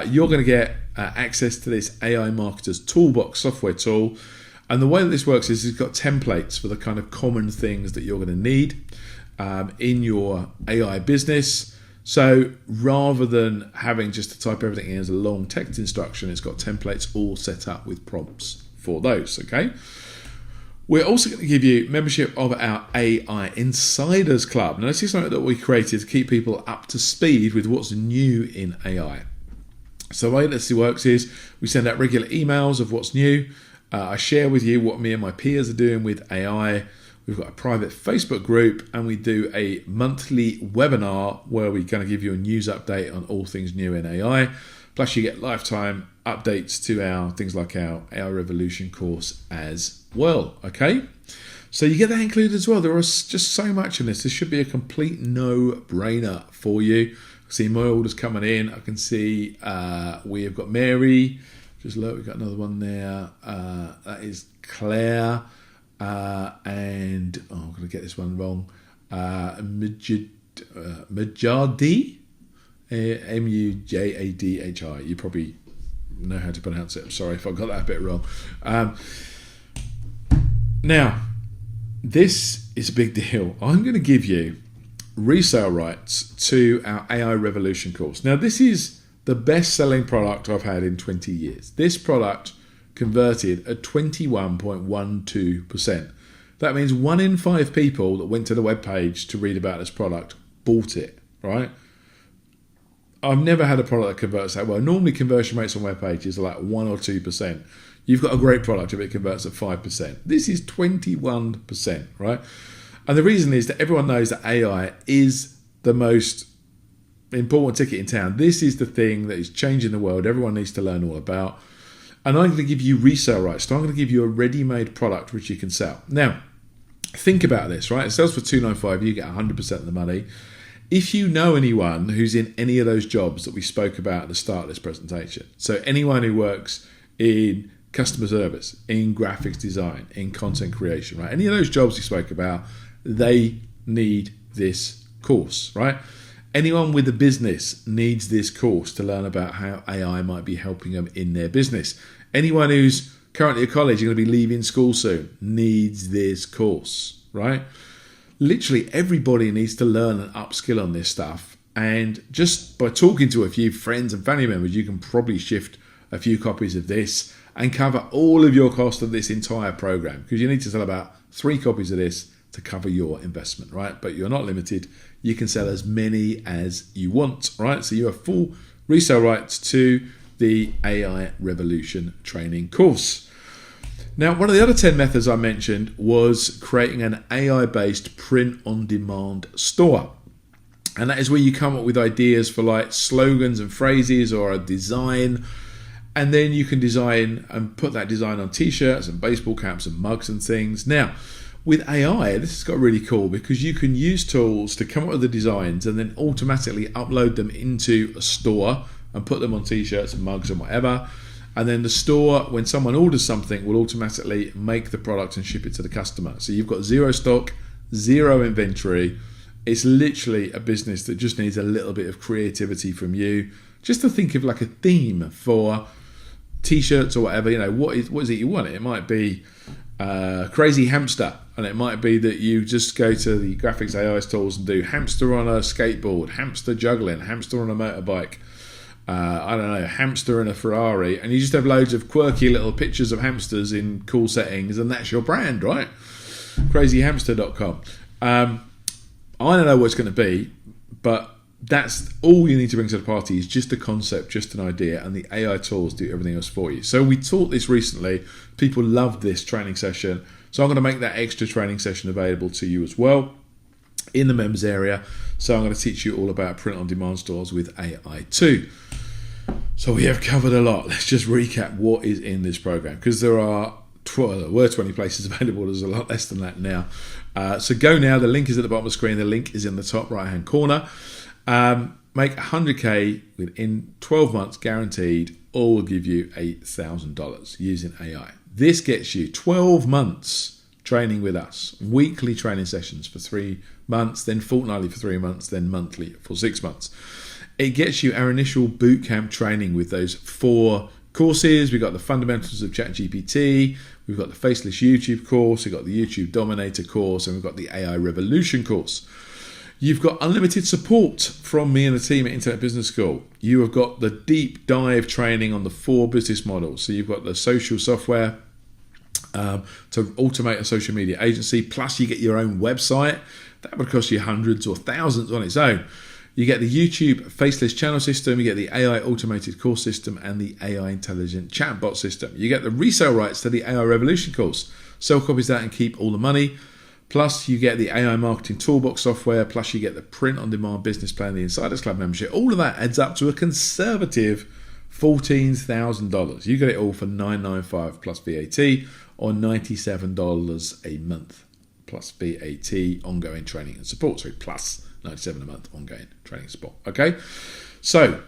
you're going to get access to this AI Marketer's Toolbox software tool. And the way that this works is it's got templates for the kind of common things that you're going to need in your AI business. So rather than having just to type everything in as a long text instruction, it's got templates all set up with prompts for those, okay? We're also going to give you membership of our AI Insiders Club. Now, this is something that we created to keep people up to speed with what's new in AI. So the way this works is we send out regular emails of what's new. I share with you what me and my peers are doing with AI. We've got a private Facebook group and we do a monthly webinar where we're going to give you a news update on all things new in AI. Plus you get lifetime updates to our things like our AI Revolution course as well. Okay, so you get that included as well. There is just so much in this. This should be a complete no-brainer for you. I can see my orders coming in. I can see we have got Mary. Just look, we've got another one there. That is Claire. And I'm going to get this one wrong. Mujadhi, Mujadhi. You probably know how to pronounce it. I'm sorry if I got that a bit wrong. Now, this is a big deal. I'm going to give you resale rights to our AI Revolution course. Now, this is the best-selling product I've had in 20 years. This product converted at 21.12%. That means 1 in 5 people that went to the webpage to read about this product bought it, right? I've never had a product that converts that well. Normally conversion rates on web pages are like 1 or 2%. You've got a great product if it converts at 5%. This is 21%, right? And the reason is that everyone knows that AI is the most important ticket in town. This is the thing that is changing the world. Everyone needs to learn all about. And I'm going to give you resale rights. So I'm going to give you a ready-made product which you can sell. Now, think about this, right? It sells for $295. You get 100% of the money. If you know anyone who's in any of those jobs that we spoke about at the start of this presentation, so anyone who works in customer service, in graphics design, in content creation, right? Any of those jobs we spoke about, they need this course, right? Anyone with a business needs this course to learn about how AI might be helping them in their business. Anyone who's currently at college, you're going to be leaving school soon, needs this course, right? Literally everybody needs to learn and upskill on this stuff. And just by talking to a few friends and family members, you can probably shift a few copies of this and cover all of your cost of this entire program, because you need to sell about 3 copies of this to cover your investment, right? But you're not limited. You can sell as many as you want, right? So you have full resale rights to the AI Revolution training course. Now, one of the other 10 methods I mentioned was creating an AI-based print-on-demand store. And that is where you come up with ideas for like slogans and phrases or a design. And then you can design and put that design on t-shirts and baseball caps and mugs and things. Now, with AI, this has got really cool because you can use tools to come up with the designs and then automatically upload them into a store and put them on t-shirts and mugs and whatever. And then the store, when someone orders something, will automatically make the product and ship it to the customer. So you've got 0 stock, 0 inventory. It's literally a business that just needs a little bit of creativity from you, just to think of like a theme for t-shirts or whatever. You know, what is it you want? It might be crazy hamster, and it might be that you just go to the graphics AI tools and do hamster on a skateboard, hamster juggling, hamster on a motorbike, I don't know, hamster in a Ferrari, and you just have loads of quirky little pictures of hamsters in cool settings, and that's your brand, right? Crazyhamster.com. I don't know what it's going to be, but that's all you need to bring to the party is just a concept, just an idea, and the AI tools do everything else for you. So we taught this recently. People loved this training session. So I'm going to make that extra training session available to you as well in the members area. So I'm going to teach you all about print-on-demand stores with AI too. So we have covered a lot. Let's just recap what is in this program, because there were 20 places available. There's a lot less than that now. So go now. The link is at the bottom of the screen. The link is in the top right-hand corner. Make 100K within 12 months guaranteed, or we'll give you $8,000 using AI. This gets you 12 months training with us, weekly training sessions for 3 months, then fortnightly for 3 months, then monthly for 6 months. It gets you our initial bootcamp training with those 4 courses. We've got the fundamentals of ChatGPT, we've got the Faceless YouTube course, we've got the YouTube Dominator course, and we've got the AI Revolution course. You've got unlimited support from me and the team at Internet Business School. You have got the deep dive training on the 4 business models. So you've got the social software to automate a social media agency, plus you get your own website. That would cost you hundreds or thousands on its own. You get the YouTube Faceless channel system, you get the AI automated course system, and the AI intelligent chatbot system. You get the resale rights to the AI Revolution course. Sell copies of that and keep all the money. Plus, you get the AI Marketing Toolbox software. Plus, you get the print-on-demand business plan, the Insiders Club membership. All of that adds up to a conservative $14,000. You get it all for $995 plus VAT, or $97 a month plus VAT, ongoing training and support. So plus $97 a month, ongoing training and support. Okay, so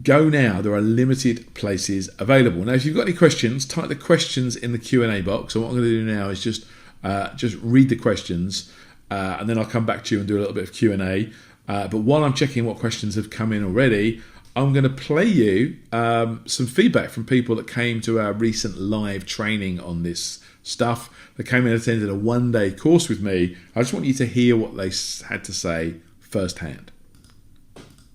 go now. There are limited places available. Now, if you've got any questions, type the questions in the Q&A box. So what I'm going to do now is just read the questions, and then I'll come back to you and do a little bit of Q&A. But while I'm checking what questions have come in already, I'm going to play you some feedback from people that came to our recent live training on this stuff. They came and attended a 1-day course with me. I just want you to hear what they had to say firsthand.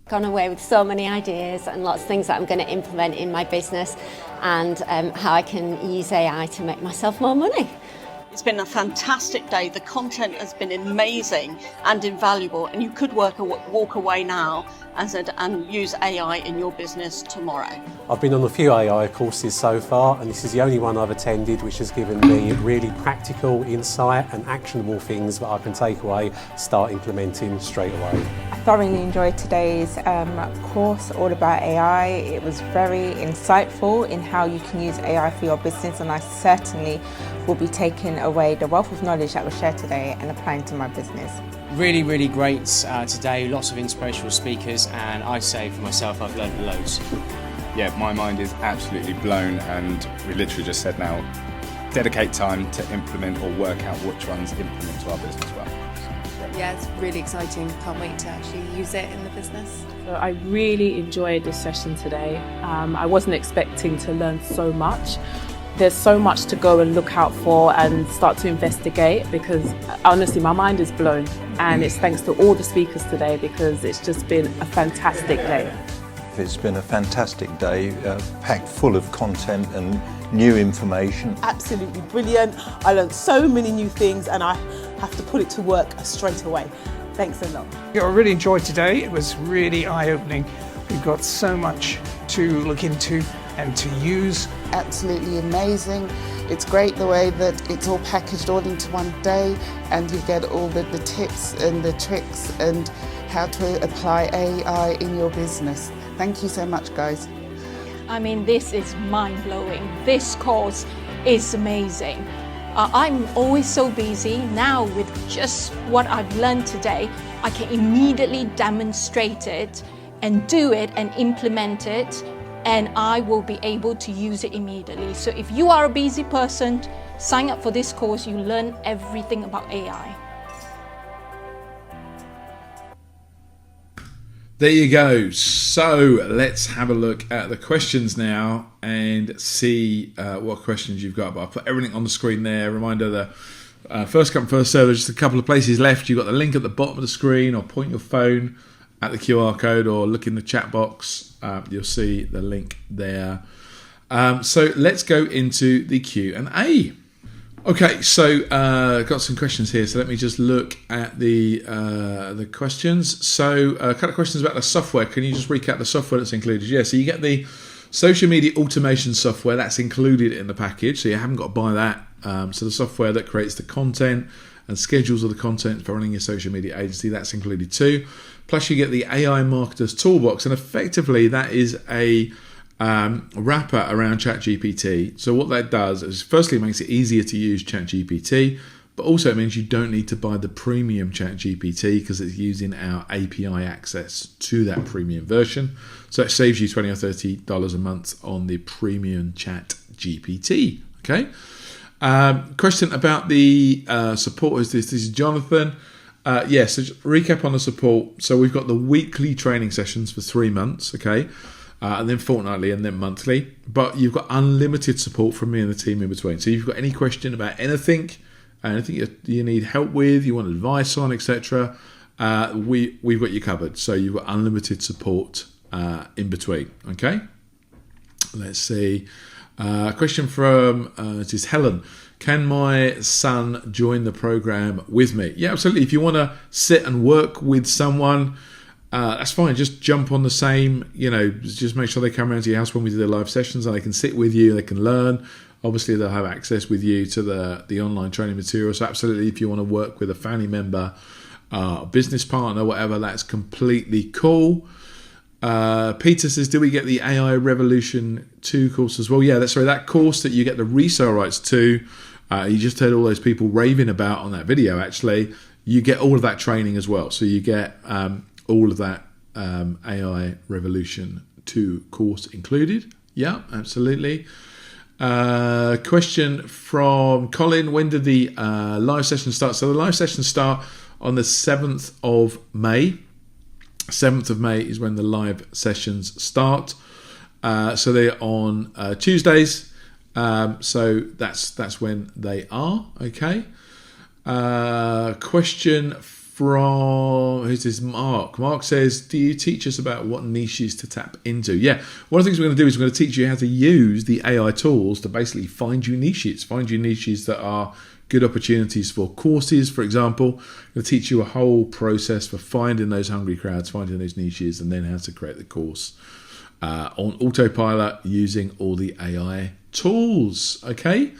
Gone away with so many ideas and lots of things that I'm going to implement in my business, and how I can use AI to make myself more money. It's been a fantastic day. The content has been amazing and invaluable, and you could walk away now and use AI in your business tomorrow. I've been on a few AI courses so far, and this is the only one I've attended which has given me really practical insight and actionable things that I can take away, start implementing straight away. I thoroughly enjoyed today's course all about AI. It was very insightful in how you can use AI for your business, and I certainly will be taking away the wealth of knowledge that was shared today and applying to my business. Really, really great today, lots of inspirational speakers, and I say for myself I've learned loads. Yeah, my mind is absolutely blown, and we literally just said now, dedicate time to implement or work out which ones implement to our business well. Yeah, it's really exciting. Can't wait to actually use it in the business. So I really enjoyed this session today. I wasn't expecting to learn so much. There's so much to go and look out for and start to investigate, because honestly my mind is blown, and it's thanks to all the speakers today, because it's just been a fantastic day. It's been a fantastic day, packed full of content and new information. Absolutely brilliant. I learned so many new things, and I have to put it to work straight away. Thanks a lot. I really enjoyed today. It was really eye-opening. We've got so much to look into and to use. Absolutely amazing. It's great the way that it's all packaged all into one day, and you get all the tips and the tricks and how to apply AI in your business. Thank you so much, guys. I mean, this is mind-blowing. This course is amazing. I'm always so busy. Now with just what I've learned today, I can immediately demonstrate it and do it and implement it, and I will be able to use it immediately. So if you are a busy person, sign up for this course. You learn everything about AI. There you go. So let's have a look at the questions now and see what questions you've got. But I'll put everything on the screen there. Reminder, the first come, first serve. There's just a couple of places left. You've got the link at the bottom of the screen, or point your phone at the QR code, or look in the chat box. You'll see the link there. So let's go into the Q&A. Okay, so got some questions here. So let me just look at the questions. So a couple of questions about the software. Can you just recap the software that's included? Yeah, so you get the social media automation software that's included in the package. So you haven't got to buy that So the software that creates the content and schedules all the content for running your social media agency, that's included too. Plus you get the AI Marketers Toolbox, and effectively that is a wrapper around ChatGPT. So what that does is firstly it makes it easier to use ChatGPT, but also it means you don't need to buy the premium ChatGPT because it's using our API access to that premium version. So it saves you $20 or $30 a month on the premium ChatGPT. Okay. Question about the support is this. This is Jonathan. So just recap on the support. So we've got the weekly training sessions for 3 months, okay, and then fortnightly and then monthly. But you've got unlimited support from me and the team in between. So if you've got any question about anything you need help with, you want advice on, etc., we've got you covered. So you've got unlimited support in between. Okay. Let's see. Question from it is Helen. Can my son join the program with me? Yeah, absolutely. If you want to sit and work with someone, that's fine. Just jump on the same, just make sure they come around to your house when we do their live sessions and they can sit with you, they can learn. Obviously, they'll have access with you to the online training material. So absolutely, if you want to work with a family member, business partner, whatever, that's completely cool. Peter says, do we get the AI Revolution 2 course as well? Yeah, that's right. That course that you get the resale rights to, you just heard all those people raving about on that video, actually. You get all of that training as well. So you get all of that AI Revolution 2 course included. Yeah, absolutely. Question from Colin. When did the live session start? So the live sessions start on the 7th of May. 7th of May is when the live sessions start. So they're on Tuesdays. So that's when they are. Okay. Question from, who's this? Mark. Mark says, do you teach us about what niches to tap into? Yeah. One of the things we're going to do is we're going to teach you how to use the AI tools to basically find you niches that are good opportunities for courses, for example. I'm going to teach you a whole process for finding those hungry crowds, finding those niches, and then how to create the course on autopilot using all the AI tools. Okay,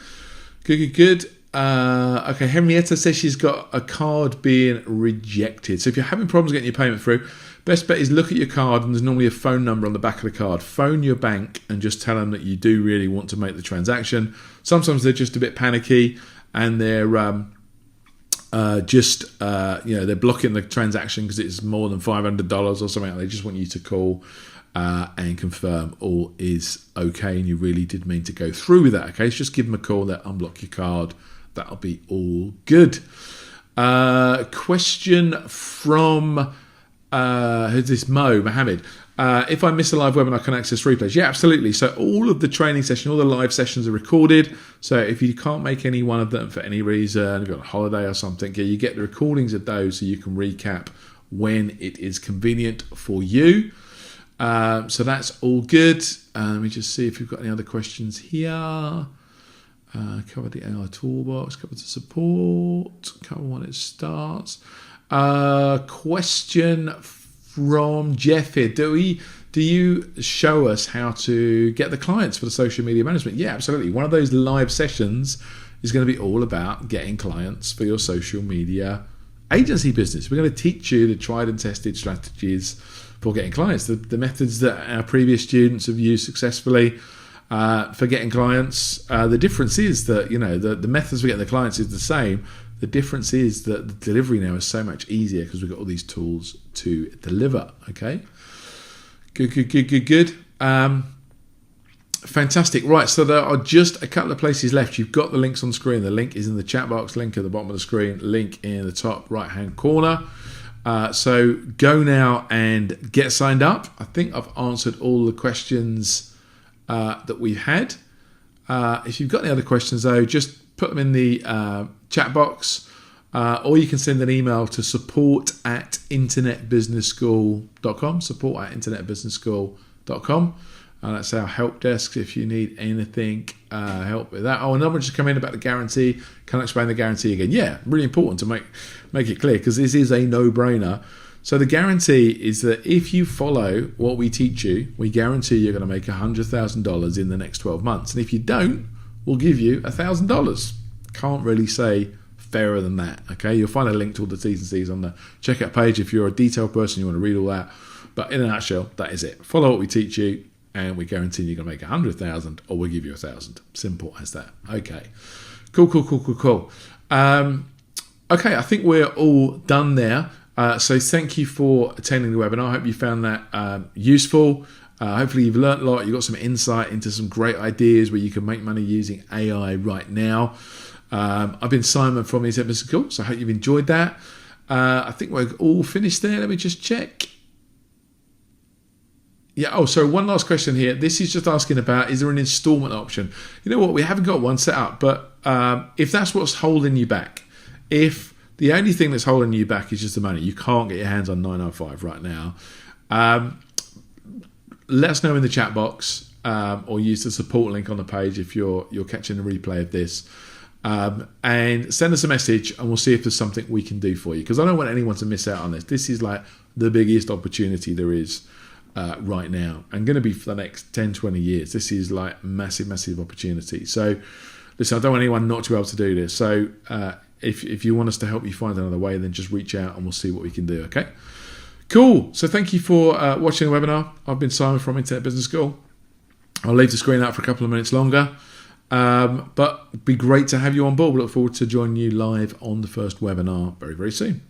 good. Okay, Henrietta says she's got a card being rejected. So if you're having problems getting your payment through, best bet is look at your card, and there's normally a phone number on the back of the card. Phone your bank and just tell them that you do really want to make the transaction. Sometimes they're just a bit panicky, and they're they're blocking the transaction because it's more than $500 or something. They just want you to call and confirm all is okay and you really did mean to go through with that. Okay, so just give them a call, they'll unblock your card. That'll be all good. Question from who's this? Mohammed. If I miss a live webinar, I can access replays. Yeah, absolutely. So all of the training session, all the live sessions are recorded. So if you can't make any one of them for any reason, if you're on holiday or something, you get the recordings of those so you can recap when it is convenient for you. So that's all good. Let me just see if we've got any other questions here. Cover the AI toolbox, cover the support, cover when it starts. Question from Jeff here. Do you show us how to get the clients for the social media management? Yeah, absolutely. One of those live sessions is going to be all about getting clients for your social media agency business. We're going to teach you the tried and tested strategies for getting clients, the methods that our previous students have used successfully for getting clients. The difference is that, the methods for getting the clients is the same. The difference is that the delivery now is so much easier because we've got all these tools to deliver. Okay. Good. Fantastic. Right. So there are just a couple of places left. You've got the links on the screen. The link is in the chat box, link at the bottom of the screen, link in the top right hand corner. So go now and get signed up. I think I've answered all the questions that we've had. If you've got any other questions though, just put them in the chat box, or you can send an email to support@internetbusinessschool.com, support@internetbusinessschool.com. That's our help desk if you need anything help with that. Oh, another one just come in about the guarantee. Can I explain the guarantee again? Yeah, really important to make it clear because this is a no-brainer. So the guarantee is that if you follow what we teach you, we guarantee you're going to make $100,000 in the next 12 months. And if you don't, we'll give you $1,000. Can't really say fairer than that. Okay, you'll find a link to all the T's and C's on the checkout page if you're a detailed person, you want to read all that. But in a nutshell, that is it. Follow what we teach you, and we guarantee you're going to make 100,000, or we'll give you 1,000. Simple as that. Okay, cool. Okay, I think we're all done there. So thank you for attending the webinar. I hope you found that useful. Hopefully you've learned a lot. You've got some insight into some great ideas where you can make money using AI right now. I've been Simon from Internet Business School, so I hope you've enjoyed that. I think we're all finished there. Let me just check. Yeah, oh, so one last question here. This is just asking about, is there an installment option? You know what, we haven't got one set up, but if that's what's holding you back, if the only thing that's holding you back is just the money, you can't get your hands on 905 right now, let us know in the chat box, or use the support link on the page if you're catching the replay of this. And send us a message and we'll see if there's something we can do for you, because I don't want anyone to miss out on this. This is like the biggest opportunity there is right now, and going to be for the next 10-20 years. This is like massive opportunity. So listen, I don't want anyone not to be able to do this. So if you want us to help you find another way, then just reach out and we'll see what we can do. Okay, cool. So thank you for watching the webinar. I've been Simon from Internet Business School. I'll leave the screen out for a couple of minutes longer. But it'd be great to have you on board. We look forward to joining you live on the first webinar very soon.